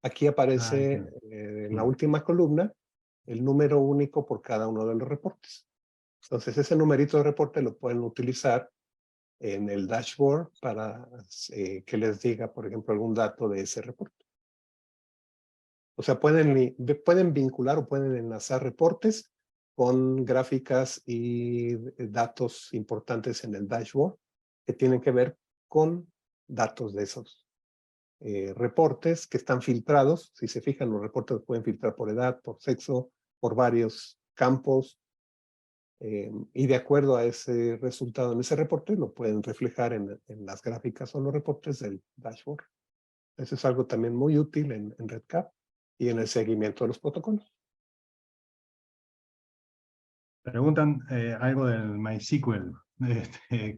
Speaker 2: aquí aparece en la última columna el número único por cada uno de los reportes. Entonces ese numerito de reporte lo pueden utilizar en el dashboard para que les diga, por ejemplo, algún dato de ese reporte. O sea, pueden vincular o pueden enlazar reportes con gráficas y datos importantes en el dashboard que tienen que ver con datos de esos reportes que están filtrados. Si se fijan, los reportes los pueden filtrar por edad, por sexo, por varios campos. Y de acuerdo a ese resultado en ese reporte, lo pueden reflejar en las gráficas o los reportes del dashboard. Eso es algo también muy útil en REDCap y en el seguimiento de los protocolos.
Speaker 3: Preguntan algo del MySQL.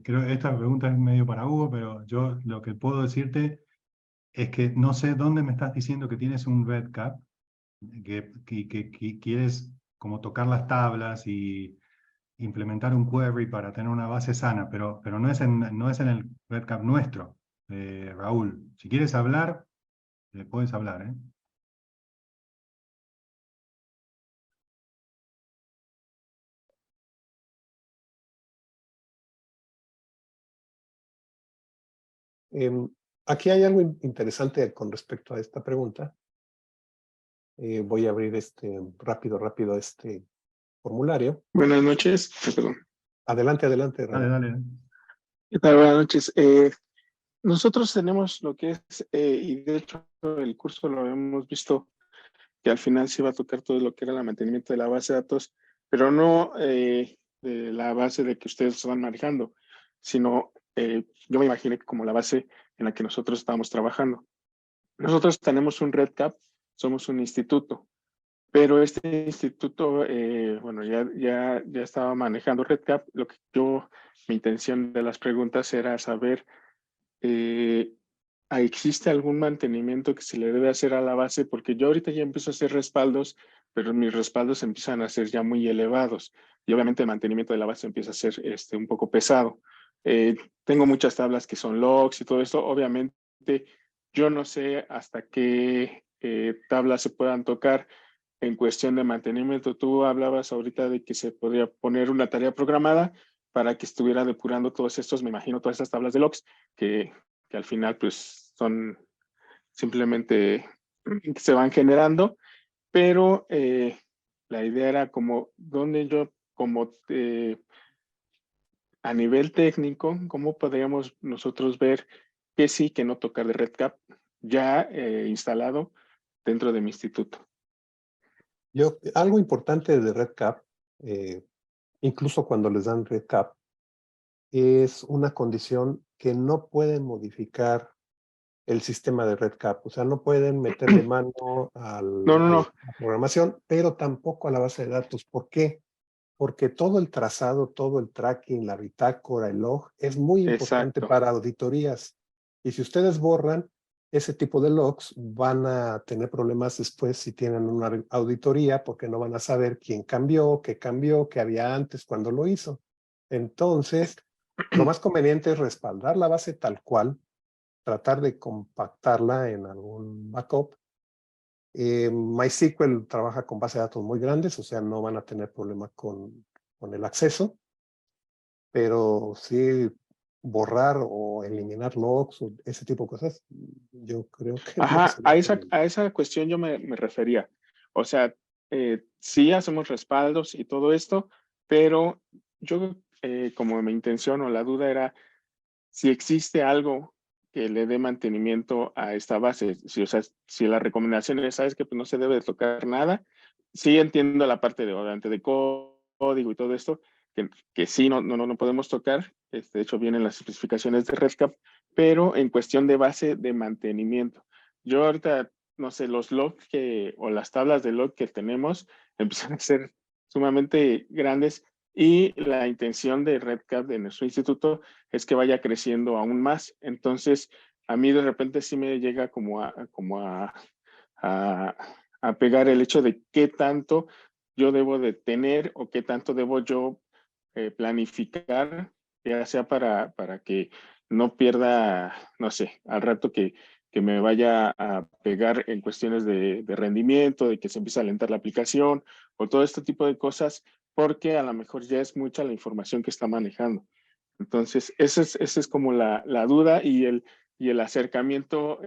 Speaker 3: Creo que esta pregunta es medio para Hugo, pero yo lo que puedo decirte es que no sé dónde me estás diciendo que tienes un REDCap, que quieres como tocar las tablas y implementar un query para tener una base sana, pero no es en el REDCap nuestro, Raúl. Si quieres hablar, puedes hablar, ¿eh?
Speaker 2: Aquí hay algo interesante con respecto a esta pregunta. Voy a abrir rápido este formulario.
Speaker 5: Buenas noches. Perdón.
Speaker 2: Adelante,
Speaker 3: Dale,
Speaker 2: Raúl.
Speaker 3: dale.
Speaker 5: ¿Qué tal? Buenas noches. Nosotros tenemos lo que es, y de hecho el curso lo hemos visto, que al final se iba a tocar todo lo que era el mantenimiento de la base de datos, pero no de la base de que ustedes están manejando, sino yo me imaginé que como la base en la que nosotros estábamos trabajando. Nosotros tenemos un REDCap, somos un instituto, pero este instituto, bueno, ya estaba manejando REDCap. Mi intención de las preguntas era saber, ¿existe algún mantenimiento que se le debe hacer a la base? Porque yo ahorita ya empiezo a hacer respaldos, pero mis respaldos empiezan a ser ya muy elevados. Y obviamente el mantenimiento de la base empieza a ser un poco pesado. Tengo muchas tablas que son logs y todo esto. Obviamente, yo no sé hasta qué tablas se puedan tocar en cuestión de mantenimiento. Tú hablabas ahorita de que se podría poner una tarea programada para que estuviera depurando todos estos, me imagino, todas estas tablas de logs que al final pues son simplemente que se van generando, pero la idea era como donde yo, como a nivel técnico, cómo podríamos nosotros ver qué sí, que no tocar de REDCap ya instalado dentro de mi instituto.
Speaker 2: Algo importante de REDCap, incluso cuando les dan REDCap, es una condición que no pueden modificar el sistema de REDCap. O sea, no pueden meterle mano a la programación, pero tampoco a la base de datos. ¿Por qué? Porque todo el trazado, todo el tracking, la bitácora, el log, es muy importante para auditorías. Y si ustedes borran ese tipo de logs, van a tener problemas después si tienen una auditoría, porque no van a saber quién cambió, qué había antes, cuando lo hizo. Entonces, lo más conveniente es respaldar la base tal cual, tratar de compactarla en algún backup. MySQL trabaja con bases de datos muy grandes, o sea, no van a tener problema con el acceso, pero sí borrar o eliminar logs o ese tipo de cosas, yo creo que
Speaker 5: Ajá, a esa cuestión yo me refería. O sea, sí hacemos respaldos y todo esto, pero yo como mi intención o la duda era si existe algo que le dé mantenimiento a esta base. Si, o sea, si la recomendación es, sabes que pues no se debe de tocar nada, sí entiendo la parte de, obviamente, de código y todo esto, que sí no podemos tocar. De hecho, vienen las especificaciones de REDCap, pero en cuestión de base de mantenimiento. Yo ahorita, no sé, los logs o las tablas de log que tenemos empiezan a ser sumamente grandes y la intención de REDCap de nuestro instituto es que vaya creciendo aún más. Entonces, a mí de repente sí me llega como a pegar el hecho de qué tanto yo debo de tener o qué tanto debo yo planificar, ya sea para que no pierda, no sé, al rato que me vaya a pegar en cuestiones de rendimiento, de que se empiece a alentar la aplicación o todo este tipo de cosas, porque a lo mejor ya es mucha la información que está manejando. Entonces, esa es como la duda y el acercamiento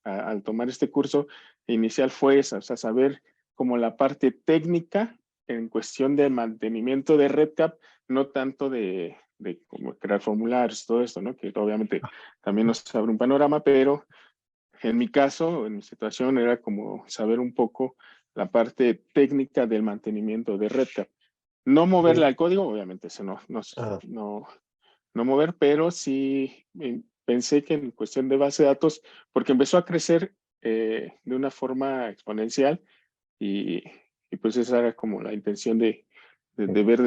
Speaker 5: al tomar este curso inicial fue esa, o sea, saber como la parte técnica en cuestión de mantenimiento de REDCap, no tanto de como crear formularios, todo esto, ¿no? Que obviamente también nos abre un panorama, pero en mi caso, en mi situación, era como saber un poco la parte técnica del mantenimiento de REDCap. No moverle al código, obviamente, eso no mover, pero sí pensé que en cuestión de base de datos, porque empezó a crecer de una forma exponencial y pues esa era como la intención de ver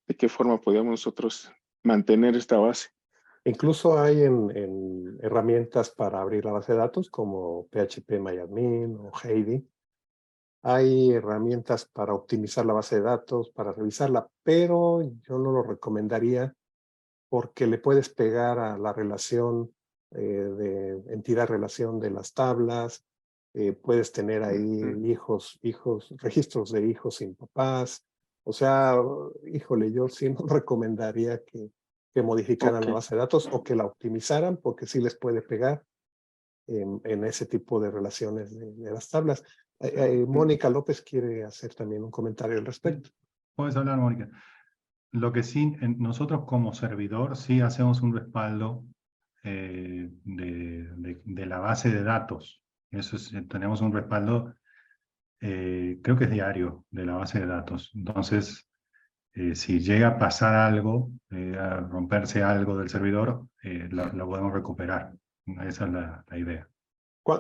Speaker 5: de qué forma podíamos nosotros mantener esta base.
Speaker 2: Incluso hay en herramientas para abrir la base de datos como PHP-MyAdmin o Heidi. Hay herramientas para optimizar la base de datos, para revisarla, pero yo no lo recomendaría porque le puedes pegar a la relación de entidad-relación de las tablas, puedes tener ahí registros de hijos sin papás. O sea, híjole, yo sí no recomendaría que modificaran la base de datos o que la optimizaran, porque sí les puede pegar en ese tipo de relaciones de las tablas. Mónica López quiere hacer también un comentario al respecto.
Speaker 3: Puedes hablar, Mónica. Lo que sí, nosotros como servidor sí hacemos un respaldo de la base de datos. Eso es, tenemos un respaldo, creo que es diario, de la base de datos. Entonces, si llega a pasar algo, a romperse algo del servidor, lo podemos recuperar. Esa es la idea.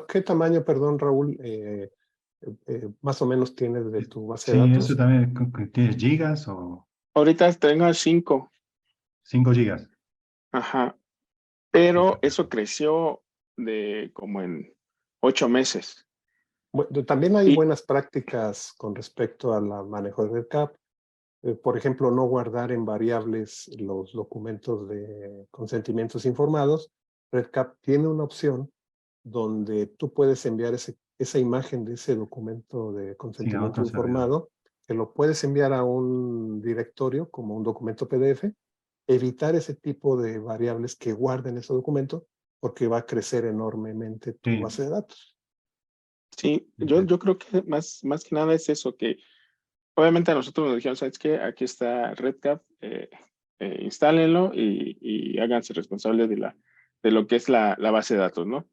Speaker 2: ¿Qué tamaño, perdón, Raúl, más o menos tienes de tu base de
Speaker 3: Sí,
Speaker 2: datos?
Speaker 3: eso también, ¿tienes gigas o...?
Speaker 5: Ahorita tengo 5.
Speaker 3: 5 gigas.
Speaker 5: Ajá. Pero eso creció de como en 8 meses.
Speaker 2: Bueno, también hay
Speaker 5: Y,
Speaker 2: buenas prácticas con respecto al manejo de REDCap. Por ejemplo, no guardar en variables los documentos de consentimientos informados. REDCap tiene una opción donde tú puedes enviar esa imagen de ese documento de
Speaker 3: Sí, a
Speaker 2: consentimiento
Speaker 3: otro servidor.
Speaker 2: informado, que lo puedes enviar a un directorio como un documento PDF, evitar ese tipo de variables que guarden ese documento, porque va a crecer enormemente tu
Speaker 3: Sí.
Speaker 2: base de datos.
Speaker 5: sí, yo creo que más que nada es eso, que obviamente a nosotros nos dijeron, ¿sabes qué? Aquí está REDCap, instálenlo y háganse responsables de lo que es la base de datos, ¿no?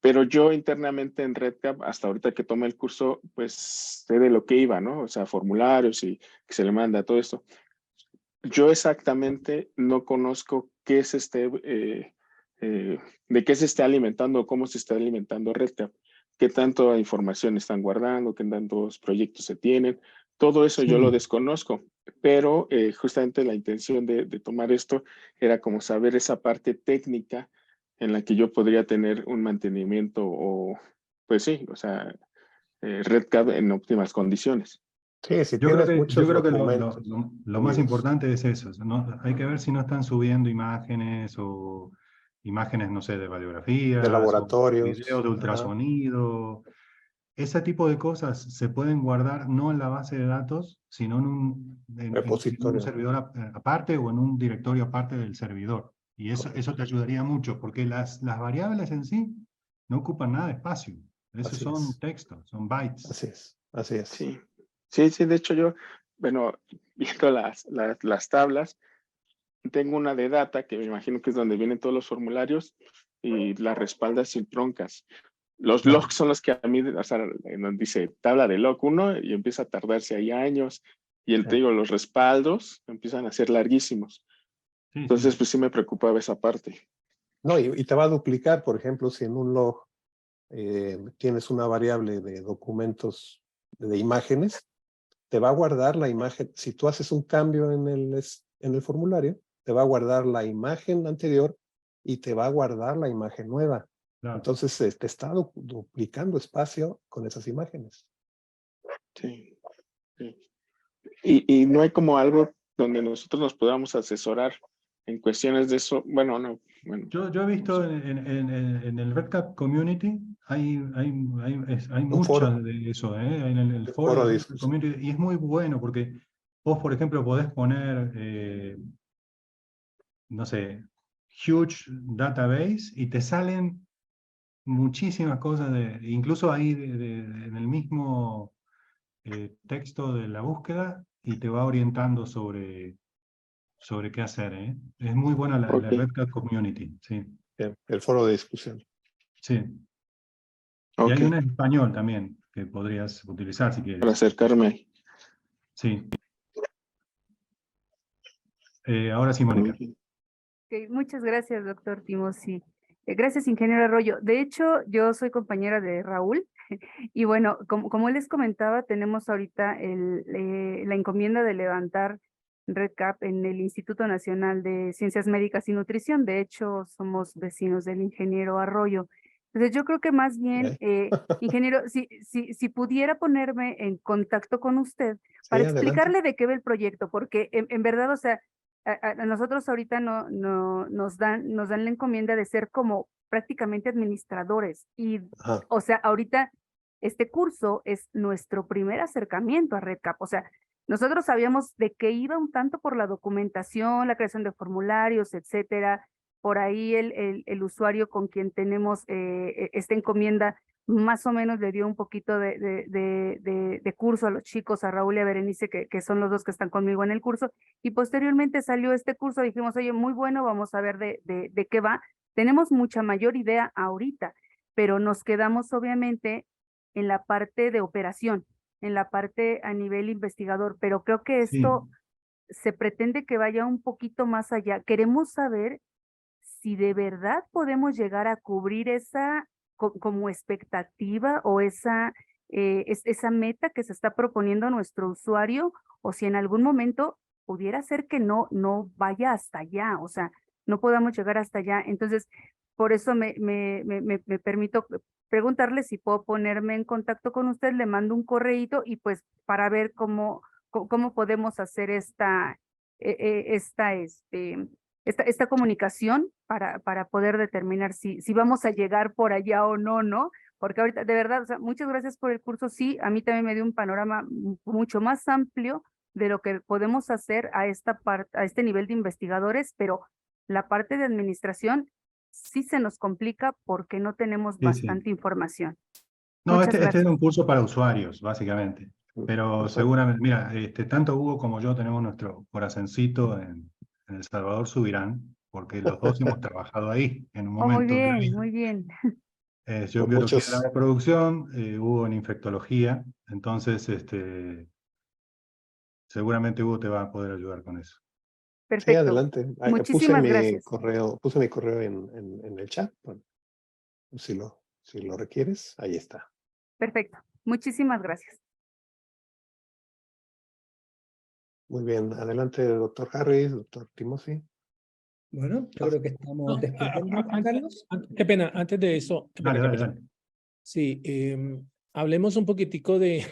Speaker 5: Pero yo internamente en REDCap, hasta ahorita que tomé el curso, pues sé de lo que iba, ¿no? O sea, formularios y que se le manda todo esto. Yo exactamente no conozco qué es de qué se está alimentando, cómo se está alimentando REDCap, qué tanta información están guardando, qué tantos proyectos se tienen. Todo eso yo lo desconozco, pero justamente la intención de tomar esto era como saber esa parte técnica en la que yo podría tener un mantenimiento o, pues sí, o sea, REDCap en óptimas condiciones.
Speaker 2: Sí, si
Speaker 3: Yo creo
Speaker 2: tienes
Speaker 3: que,
Speaker 2: muchos
Speaker 3: lo
Speaker 2: documentos
Speaker 3: más
Speaker 2: unidos.
Speaker 3: importante es eso, ¿no? Hay que ver si no están subiendo imágenes o imágenes, no sé, de
Speaker 2: De
Speaker 3: radiografías o videos
Speaker 2: laboratorios.
Speaker 3: de
Speaker 2: Ajá.
Speaker 3: ultrasonido. Ese tipo de cosas se pueden guardar no en la base de datos, sino en un
Speaker 2: Repositorio.
Speaker 3: servidor aparte o en un directorio aparte del servidor. Y eso te ayudaría mucho, porque las variables en sí no ocupan nada de espacio. Esos
Speaker 2: Así
Speaker 3: son
Speaker 2: es.
Speaker 3: textos, son bytes.
Speaker 2: Así es. Así es.
Speaker 5: Sí, sí, de hecho yo, bueno, viendo las tablas, tengo una de data que me imagino que es donde vienen todos los formularios y la respalda sin troncas. Los
Speaker 3: Claro.
Speaker 5: logs son los que a mí, o sea, nos dice tabla de log 1 y empieza a tardarse ahí años Y te digo, los respaldos empiezan a ser larguísimos.
Speaker 3: Sí,
Speaker 5: Entonces,
Speaker 3: sí.
Speaker 5: pues sí me preocupaba esa parte.
Speaker 2: No, y te va a duplicar, por ejemplo, si en un log tienes una variable de documentos, de imágenes, te va a guardar la imagen. Si tú haces un cambio en el formulario, te va a guardar la imagen anterior y te va a guardar la imagen nueva.
Speaker 3: Claro.
Speaker 2: Entonces te está duplicando espacio con esas imágenes.
Speaker 5: Sí, sí. Y no hay como algo donde nosotros nos podamos asesorar en cuestiones de eso. Bueno, no. Bueno,
Speaker 3: Yo he visto en el RedCap Community, hay
Speaker 2: Un
Speaker 3: mucho
Speaker 2: foro.
Speaker 3: de eso, en el foro
Speaker 2: Foro de
Speaker 3: del RedCap
Speaker 2: discusión.
Speaker 3: Community, y es muy bueno porque vos, por ejemplo, podés poner, no sé, huge database y te salen muchísimas cosas, incluso ahí en el mismo texto de la búsqueda, y te va orientando sobre qué hacer, ¿eh? Es muy buena la
Speaker 5: ok,
Speaker 3: RedCap Community, sí.
Speaker 2: Bien, el foro de discusión.
Speaker 3: Sí. Y
Speaker 5: ok,
Speaker 3: hay una en español también que podrías utilizar si
Speaker 5: para
Speaker 3: quieres.
Speaker 5: acercarme.
Speaker 3: Sí. Ahora sí, Mónica.
Speaker 6: Ok, muchas gracias, doctor Timothy. Gracias, ingeniero Arroyo. De hecho, yo soy compañera de Raúl y bueno, como les comentaba, tenemos ahorita la encomienda de levantar RedCap en el Instituto Nacional de Ciencias Médicas y Nutrición. De hecho, somos vecinos del ingeniero Arroyo. Entonces, yo creo que más bien, ingeniero, si pudiera ponerme en contacto con usted
Speaker 2: Sí,
Speaker 6: para
Speaker 2: adelante.
Speaker 6: explicarle de qué va el proyecto, porque en verdad, o sea, a nosotros ahorita nos dan la encomienda de ser como prácticamente administradores y,
Speaker 2: Ajá.
Speaker 6: o sea, ahorita este curso es nuestro primer acercamiento a RedCap, o sea, nosotros sabíamos de qué iba un tanto por la documentación, la creación de formularios, etcétera, por ahí el usuario con quien tenemos esta encomienda más o menos le dio un poquito de curso a los chicos, a Raúl y a Berenice, que son los dos que están conmigo en el curso, y posteriormente salió este curso, dijimos, oye, muy bueno, vamos a ver de qué va. Tenemos mucha mayor idea ahorita, pero nos quedamos obviamente en la parte de operación, en la parte a nivel investigador, pero creo que
Speaker 3: Sí.
Speaker 6: esto se pretende que vaya un poquito más allá. Queremos saber si de verdad podemos llegar a cubrir esa como expectativa o esa meta que se está proponiendo nuestro usuario, o si en algún momento pudiera ser que no vaya hasta allá, o sea, no podamos llegar hasta allá. Entonces, por eso me permito preguntarle si puedo ponerme en contacto con usted, le mando un correíto y pues para ver cómo podemos hacer esta comunicación para poder determinar si vamos a llegar por allá o no, ¿no? Porque ahorita, de verdad, o sea, muchas gracias por el curso. Sí, a mí también me dio un panorama mucho más amplio de lo que podemos hacer a este nivel de investigadores, pero la parte de administración sí se nos complica porque no tenemos
Speaker 3: Sí, sí.
Speaker 6: bastante información.
Speaker 3: No,
Speaker 6: Muchas
Speaker 3: este es
Speaker 6: gracias.
Speaker 3: un curso para usuarios, básicamente. Pero
Speaker 2: Exacto.
Speaker 3: seguramente, mira, tanto Hugo como yo tenemos nuestro corazoncito en El Salvador Subirán, porque los dos hemos trabajado ahí en un
Speaker 6: Oh, muy
Speaker 3: momento de la
Speaker 6: bien,
Speaker 3: vida.
Speaker 6: muy bien.
Speaker 3: Yo en
Speaker 2: Con
Speaker 3: biología de
Speaker 2: muchos.
Speaker 3: la producción, Hugo en infectología, entonces seguramente Hugo te va a poder ayudar con eso.
Speaker 2: Sí,
Speaker 6: Perfecto.
Speaker 2: adelante.
Speaker 6: Muchísimas gracias.
Speaker 2: Puse mi correo en el chat. Bueno, si lo requieres, ahí está.
Speaker 6: Perfecto. Muchísimas gracias.
Speaker 2: Muy bien, adelante, doctor Harris, doctor Timothy.
Speaker 1: Bueno, yo creo que estamos
Speaker 4: No,
Speaker 1: despidiendo, Juan Carlos.
Speaker 4: qué pena, antes de eso, qué pena,
Speaker 3: Dale,
Speaker 4: qué
Speaker 3: dale,
Speaker 4: pena.
Speaker 3: dale.
Speaker 4: Sí, hablemos un poquitico de,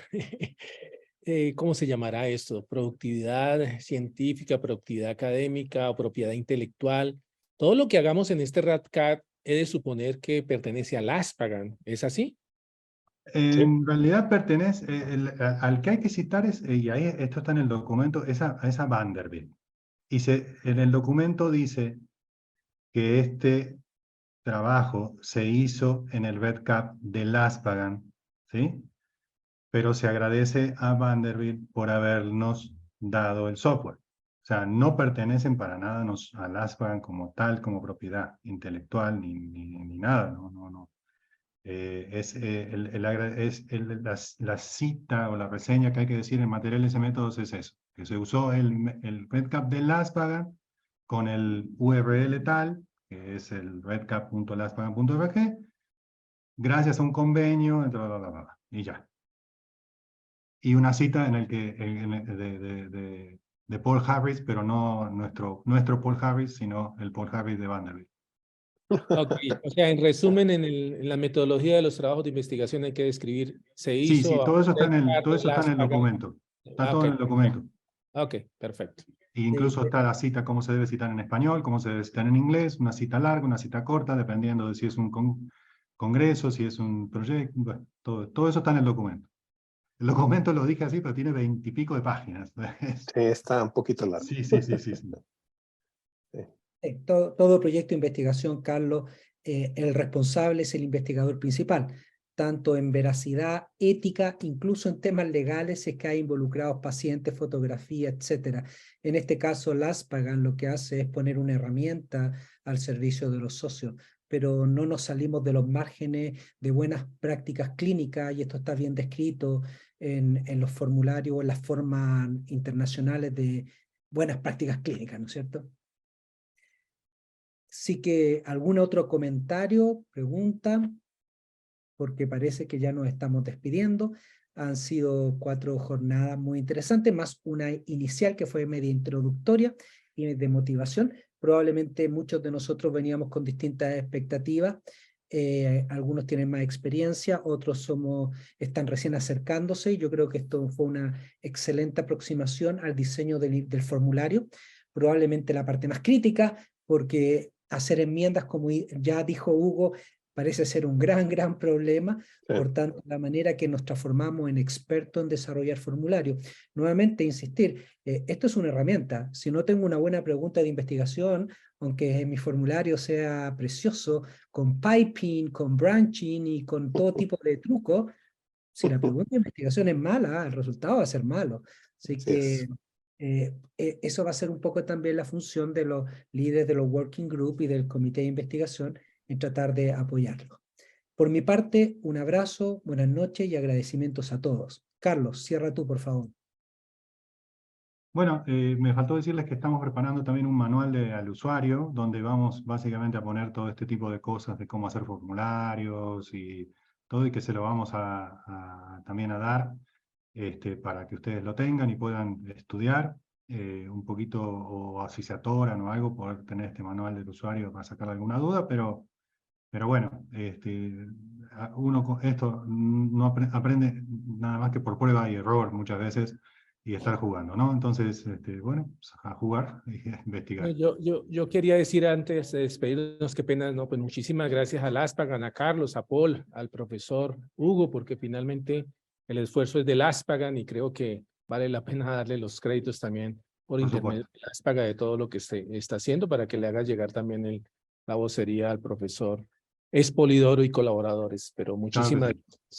Speaker 4: ¿cómo se llamará esto? Productividad científica, productividad académica o propiedad intelectual. Todo lo que hagamos en este RadCat he de suponer que pertenece al ASPAGAN, ¿es así?
Speaker 3: En realidad pertenece, al que hay que citar y ahí esto está en el documento, es a Vanderbilt. Y en el documento dice que este trabajo se hizo en el RedCap de LASPAGAN, ¿sí? Pero se agradece a Vanderbilt por habernos dado el software. O sea, no pertenecen para nada a LASPAGAN como tal, como propiedad intelectual, ni nada, no. La cita o la reseña que hay que decir en materiales y métodos es eso, que se usó el REDCap de LASPAGAN con el URL tal, que es el redcap.laspagan.org, gracias a un convenio, bla, bla, bla, bla, y ya. Y una cita en el que, de Paul Harris, pero no nuestro Paul Harris, sino el Paul Harris de Vanderbilt.
Speaker 4: Ok, o sea, en resumen, en la metodología de los trabajos de investigación hay que describir, se
Speaker 3: Sí,
Speaker 4: hizo...
Speaker 3: sí, todo eso está en el
Speaker 4: LASPAGAN.
Speaker 3: documento. Está todo
Speaker 4: Ok,
Speaker 3: en el documento.
Speaker 4: ok, perfecto.
Speaker 3: E incluso
Speaker 1: Sí,
Speaker 3: está la cita, cómo se debe citar en español, cómo se debe citar en inglés, una cita larga, una cita corta, dependiendo de si es un congreso, si es un proyecto, bueno, todo eso está en el documento. El documento lo dije así, pero tiene 20 y pico de páginas.
Speaker 2: Sí, está un poquito largo.
Speaker 3: Sí, sí, sí, sí, sí.
Speaker 1: todo proyecto de investigación, Carlos, el responsable es el investigador principal, tanto en veracidad, ética, incluso en temas legales, si es que hay involucrados pacientes, fotografía, etcétera. En este caso, LASPAGAN lo que hace es poner una herramienta al servicio de los socios, pero no nos salimos de los márgenes de buenas prácticas clínicas, y esto está bien descrito en los formularios, en las formas internacionales de buenas prácticas clínicas, ¿no es cierto? Sí, que algún otro comentario, pregunta, porque parece que ya nos estamos despidiendo. Han sido 4 jornadas muy interesantes, más una inicial que fue media introductoria y de motivación. Probablemente muchos de nosotros veníamos con distintas expectativas. Algunos tienen más experiencia, otros están recién acercándose, y yo creo que esto fue una excelente aproximación al diseño del formulario. Probablemente la parte más crítica, porque hacer enmiendas, como ya dijo Hugo, parece ser un gran problema.
Speaker 2: Sí.
Speaker 1: Por tanto, la manera que nos transformamos en expertos en desarrollar formularios. Nuevamente, insistir, esto es una herramienta. Si no tengo una buena pregunta de investigación, aunque mi formulario sea precioso, con piping, con branching y con todo tipo de trucos, si la pregunta de investigación es mala, el resultado va a ser malo. Así
Speaker 2: Así
Speaker 1: que
Speaker 2: es.
Speaker 1: eso va a ser un poco también la función de los líderes de los working group y del comité de investigación, en tratar de apoyarlo. Por mi parte, un abrazo, buenas noches y agradecimientos a todos. Carlos, cierra tú, por favor.
Speaker 3: Bueno, me faltó decirles que estamos preparando también un manual al usuario, donde vamos básicamente a poner todo este tipo de cosas de cómo hacer formularios y todo, y que se lo vamos también a dar para que ustedes lo tengan y puedan estudiar un poquito, o si se atoran o algo, poder tener este manual del usuario para sacar alguna duda, pero bueno, uno con esto no aprende nada más que por prueba y error muchas veces, y estar jugando, ¿no? Entonces, bueno, pues a jugar y a investigar.
Speaker 4: Yo quería decir antes de despedirnos, qué pena, no, pues muchísimas gracias a LASPAGAN, a Carlos, a Paul, al profesor Hugo, porque finalmente el esfuerzo es de LASPAGAN y creo que vale la pena darle los créditos también por intermedio de LASPAGAN de todo lo que está haciendo, para que le haga llegar también la vocería al profesor Espolidoro y colaboradores, pero
Speaker 3: Claro que
Speaker 4: muchísimas
Speaker 3: sí.
Speaker 4: gracias.